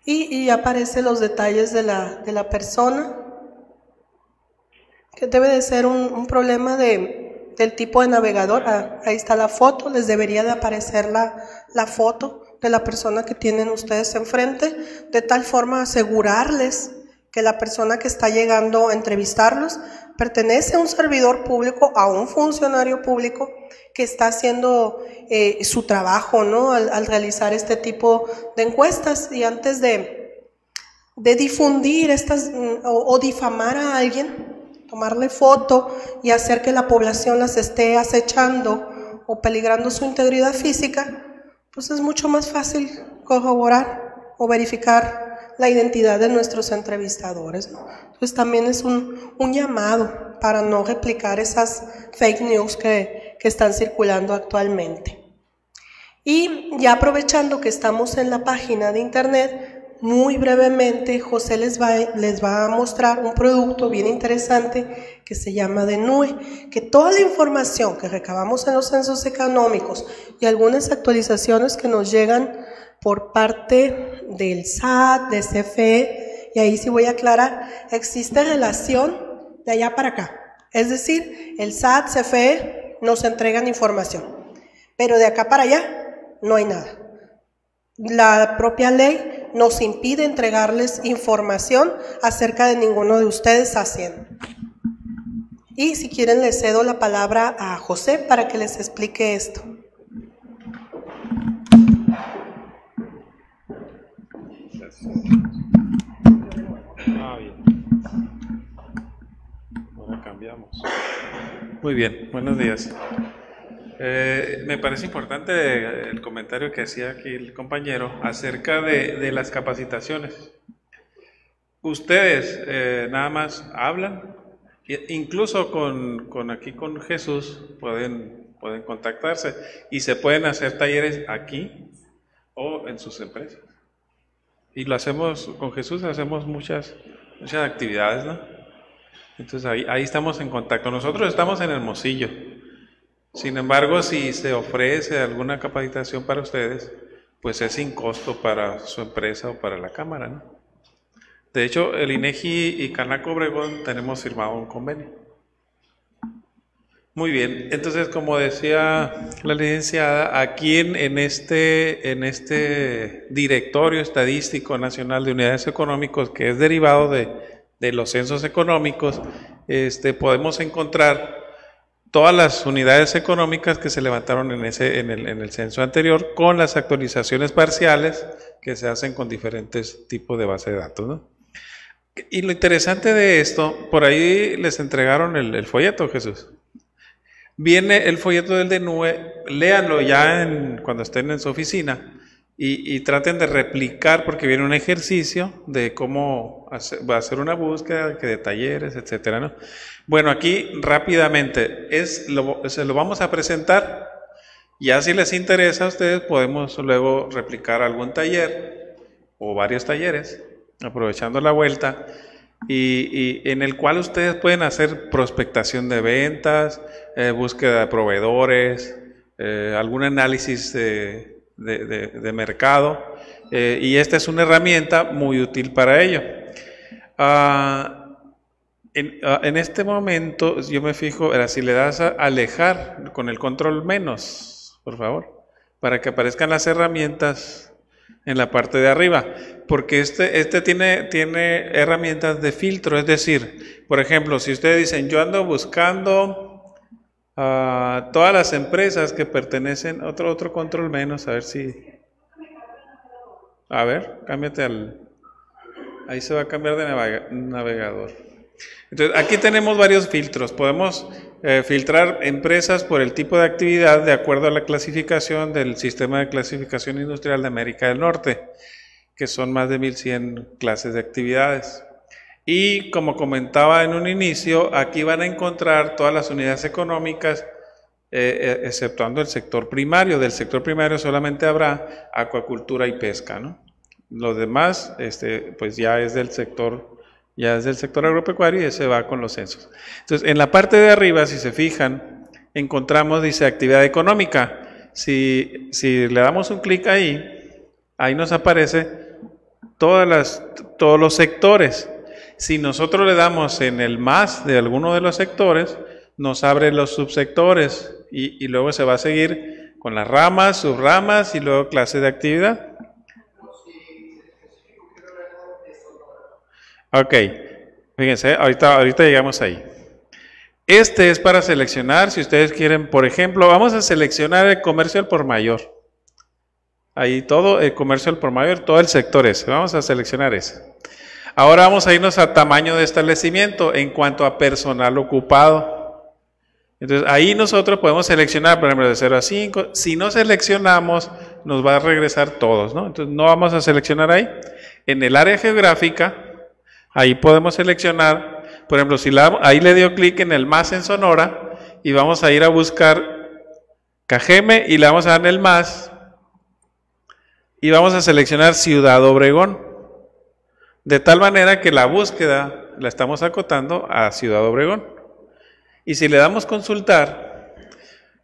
Y aparecen los detalles de la persona, que debe de ser un problema del tipo de navegador. Ahí está la foto, les debería de aparecer la foto de la persona que tienen ustedes enfrente, de tal forma asegurarles que la persona que está llegando a entrevistarlos pertenece a un servidor público, a un funcionario público que está haciendo su trabajo, ¿no? Al realizar este tipo de encuestas. Y antes de difundir estas o difamar a alguien, tomarle foto y hacer que la población las esté acechando o peligrando su integridad física, pues es mucho más fácil corroborar o verificar la identidad de nuestros entrevistadores, ¿no? Entonces también es un llamado para no replicar esas fake news que están circulando actualmente. Y ya aprovechando que estamos en la página de internet, muy brevemente José les va a mostrar un producto bien interesante que se llama DENUE, que toda la información que recabamos en los censos económicos y algunas actualizaciones que nos llegan por parte del SAT, de CFE, y ahí sí voy a aclarar, existe relación de allá para acá. Es decir, el SAT, CFE nos entregan información, pero de acá para allá no hay nada. La propia ley nos impide entregarles información acerca de ninguno de ustedes a Hacienda. Y si quieren les cedo la palabra a José para que les explique esto. Bien. Ahora cambiamos. Muy bien, buenos días. Me parece importante el comentario que hacía aquí el compañero acerca de las capacitaciones. Ustedes nada más hablan, incluso aquí con Jesús pueden contactarse y se pueden hacer talleres aquí o en sus empresas. Y lo hacemos con Jesús, hacemos muchas actividades, ¿no? Entonces ahí estamos en contacto. Nosotros estamos en Hermosillo. Sin embargo, si se ofrece alguna capacitación para ustedes, pues es sin costo para su empresa o para la Cámara, ¿no? De hecho, el INEGI y Canaco Obregón tenemos firmado un convenio. Muy bien, entonces como decía la licenciada, aquí en este directorio estadístico nacional de unidades económicas, que es derivado de los censos económicos, podemos encontrar todas las unidades económicas que se levantaron en el censo anterior, con las actualizaciones parciales que se hacen con diferentes tipos de base de datos, ¿no? Y lo interesante de esto, por ahí les entregaron el folleto, Jesús. Viene el folleto del DNUE, léanlo ya cuando estén en su oficina y traten de replicar, porque viene un ejercicio de cómo va a hacer una búsqueda, que de talleres, etcétera, ¿no? Bueno, aquí rápidamente se lo vamos a presentar. Ya si les interesa a ustedes, podemos luego replicar algún taller o varios talleres, aprovechando la vuelta, y en el cual ustedes pueden hacer prospectación de ventas, búsqueda de proveedores, algún análisis de mercado, y esta es una herramienta muy útil para ello. En este momento yo me fijo, si le das a alejar con el control menos, por favor, para que aparezcan las herramientas en la parte de arriba, porque este tiene herramientas de filtro, es decir, por ejemplo, si ustedes dicen, yo ando buscando todas las empresas que pertenecen, otro control menos, a ver si, cámbiate ahí se va a cambiar de navegador. Entonces, aquí tenemos varios filtros. Podemos filtrar empresas por el tipo de actividad de acuerdo a la clasificación del Sistema de Clasificación Industrial de América del Norte, que son más de 1100 clases de actividades. Y como comentaba en un inicio, aquí van a encontrar todas las unidades económicas, exceptuando el sector primario. Del sector primario solamente habrá acuacultura y pesca, ¿no? Los demás, pues ya es del sector agropecuario, y ese va con los censos. Entonces, en la parte de arriba, si se fijan, encontramos, dice actividad económica. Si le damos un clic ahí nos aparece todos los sectores. Si nosotros le damos en el más de alguno de los sectores, nos abre los subsectores y luego se va a seguir con las ramas, subramas y luego clase de actividad. Ok, fíjense, ahorita llegamos ahí. Este es para seleccionar, si ustedes quieren, por ejemplo, vamos a seleccionar el comercio al por mayor. Ahí todo el comercio al por mayor, todo el sector ese, vamos a seleccionar ese. Ahora vamos a irnos a tamaño de establecimiento en cuanto a personal ocupado. Entonces ahí nosotros podemos seleccionar, por ejemplo, de 0 a 5. Si no seleccionamos, nos va a regresar todos, ¿no? Entonces no vamos a seleccionar ahí. En el área geográfica, ahí podemos seleccionar, por ejemplo, ahí le dio clic en el más en Sonora y vamos a ir a buscar Cajeme y le vamos a dar en el más y vamos a seleccionar Ciudad Obregón, de tal manera que la búsqueda la estamos acotando a Ciudad Obregón. Y si le damos consultar,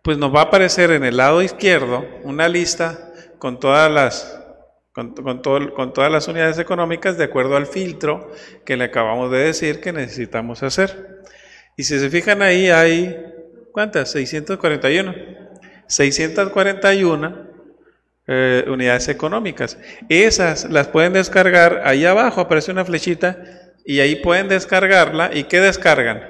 pues nos va a aparecer en el lado izquierdo una lista con todas las unidades económicas de acuerdo al filtro que le acabamos de decir que necesitamos hacer. Y si se fijan ahí hay, ¿cuántas? 641. 641 unidades económicas. Esas las pueden descargar, ahí abajo aparece una flechita y ahí pueden descargarla. ¿Y qué descargan?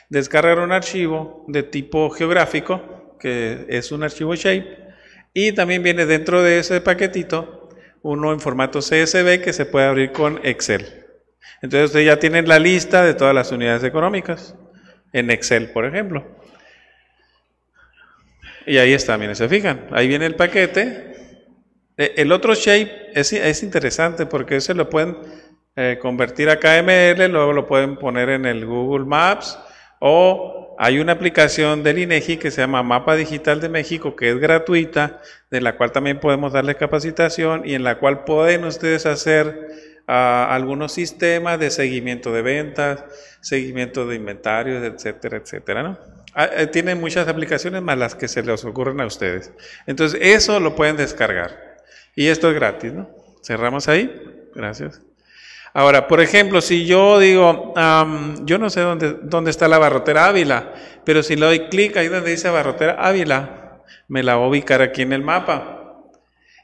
Descargar un archivo de tipo geográfico, que es un archivo shape, y también viene dentro de ese paquetito uno en formato CSV que se puede abrir con Excel. Entonces ustedes ya tienen la lista de todas las unidades económicas en Excel, por ejemplo. Y ahí está, miren, se fijan, ahí viene el paquete. El otro shape es interesante porque ese lo pueden convertir a KML, luego lo pueden poner en el Google Maps, o hay una aplicación del INEGI que se llama Mapa Digital de México, que es gratuita, de la cual también podemos darle capacitación y en la cual pueden ustedes hacer algunos sistemas de seguimiento de ventas, seguimiento de inventarios, etcétera, etcétera, ¿no? Tiene muchas aplicaciones más las que se les ocurren a ustedes. Entonces eso lo pueden descargar y esto es gratis, ¿no? Cerramos ahí, gracias. Ahora, por ejemplo, si yo digo, yo no sé dónde está la Abarrotera Ávila, pero si le doy clic ahí donde dice Abarrotera Ávila, me la va a ubicar aquí en el mapa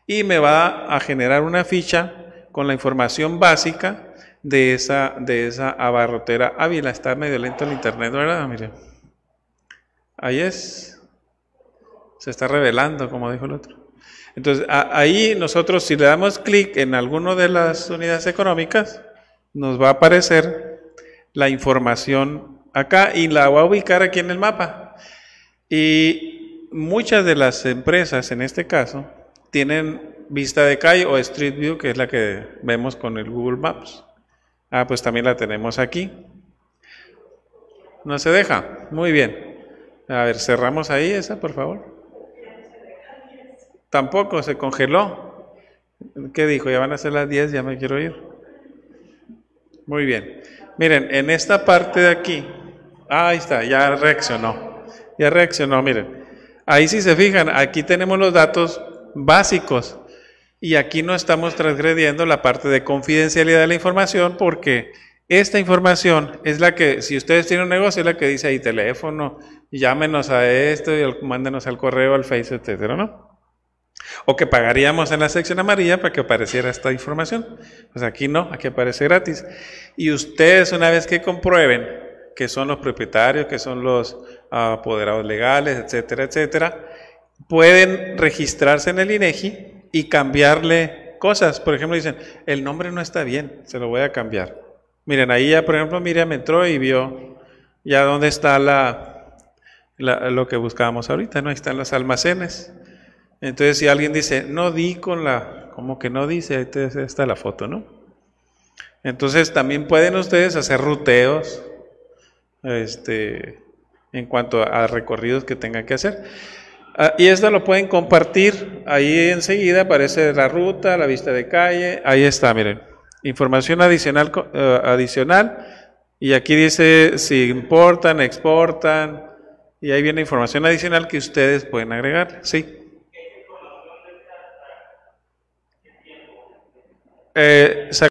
y me va a generar una ficha con la información básica de esa Abarrotera Ávila. Está medio lento el internet, ¿verdad? Miren. Ahí es. Se está revelando, como dijo el otro. Entonces, ahí nosotros, si le damos clic en alguna de las unidades económicas, nos va a aparecer la información acá y la va a ubicar aquí en el mapa. Y muchas de las empresas, en este caso, tienen vista de calle o Street View, que es la que vemos con el Google Maps. Pues también la tenemos aquí. ¿No se deja? Muy bien. A ver, cerramos ahí esa, por favor. Tampoco, se congeló. ¿Qué dijo? Ya van a ser las 10, ya me quiero ir. Muy bien. Miren, en esta parte de aquí, ahí está, ya reaccionó. Ya reaccionó, miren. Ahí si se fijan, aquí tenemos los datos básicos. Y aquí no estamos transgrediendo la parte de confidencialidad de la información porque esta información es la que, si ustedes tienen un negocio, es la que dice ahí teléfono, llámenos a esto y mándenos al correo, al Face, etcétera, ¿no? O que pagaríamos en la sección amarilla para que apareciera esta información. Pues aquí no, aquí aparece gratis. Y ustedes, una vez que comprueben que son los propietarios, que son los apoderados legales, etcétera, etcétera, pueden registrarse en el INEGI y cambiarle cosas. Por ejemplo, dicen, el nombre no está bien, se lo voy a cambiar. Miren, ahí ya, por ejemplo, Miriam entró y vio ya dónde está lo que buscábamos ahorita, ¿no? Ahí están los almacenes. Entonces, si alguien dice, no di con como que no dice, ahí está la foto, ¿no? Entonces, también pueden ustedes hacer ruteos, en cuanto a recorridos que tengan que hacer. Y esto lo pueden compartir, ahí enseguida aparece la ruta, la vista de calle, ahí está, miren, información adicional, y aquí dice si importan, exportan, y ahí viene información adicional que ustedes pueden agregar, ¿sí?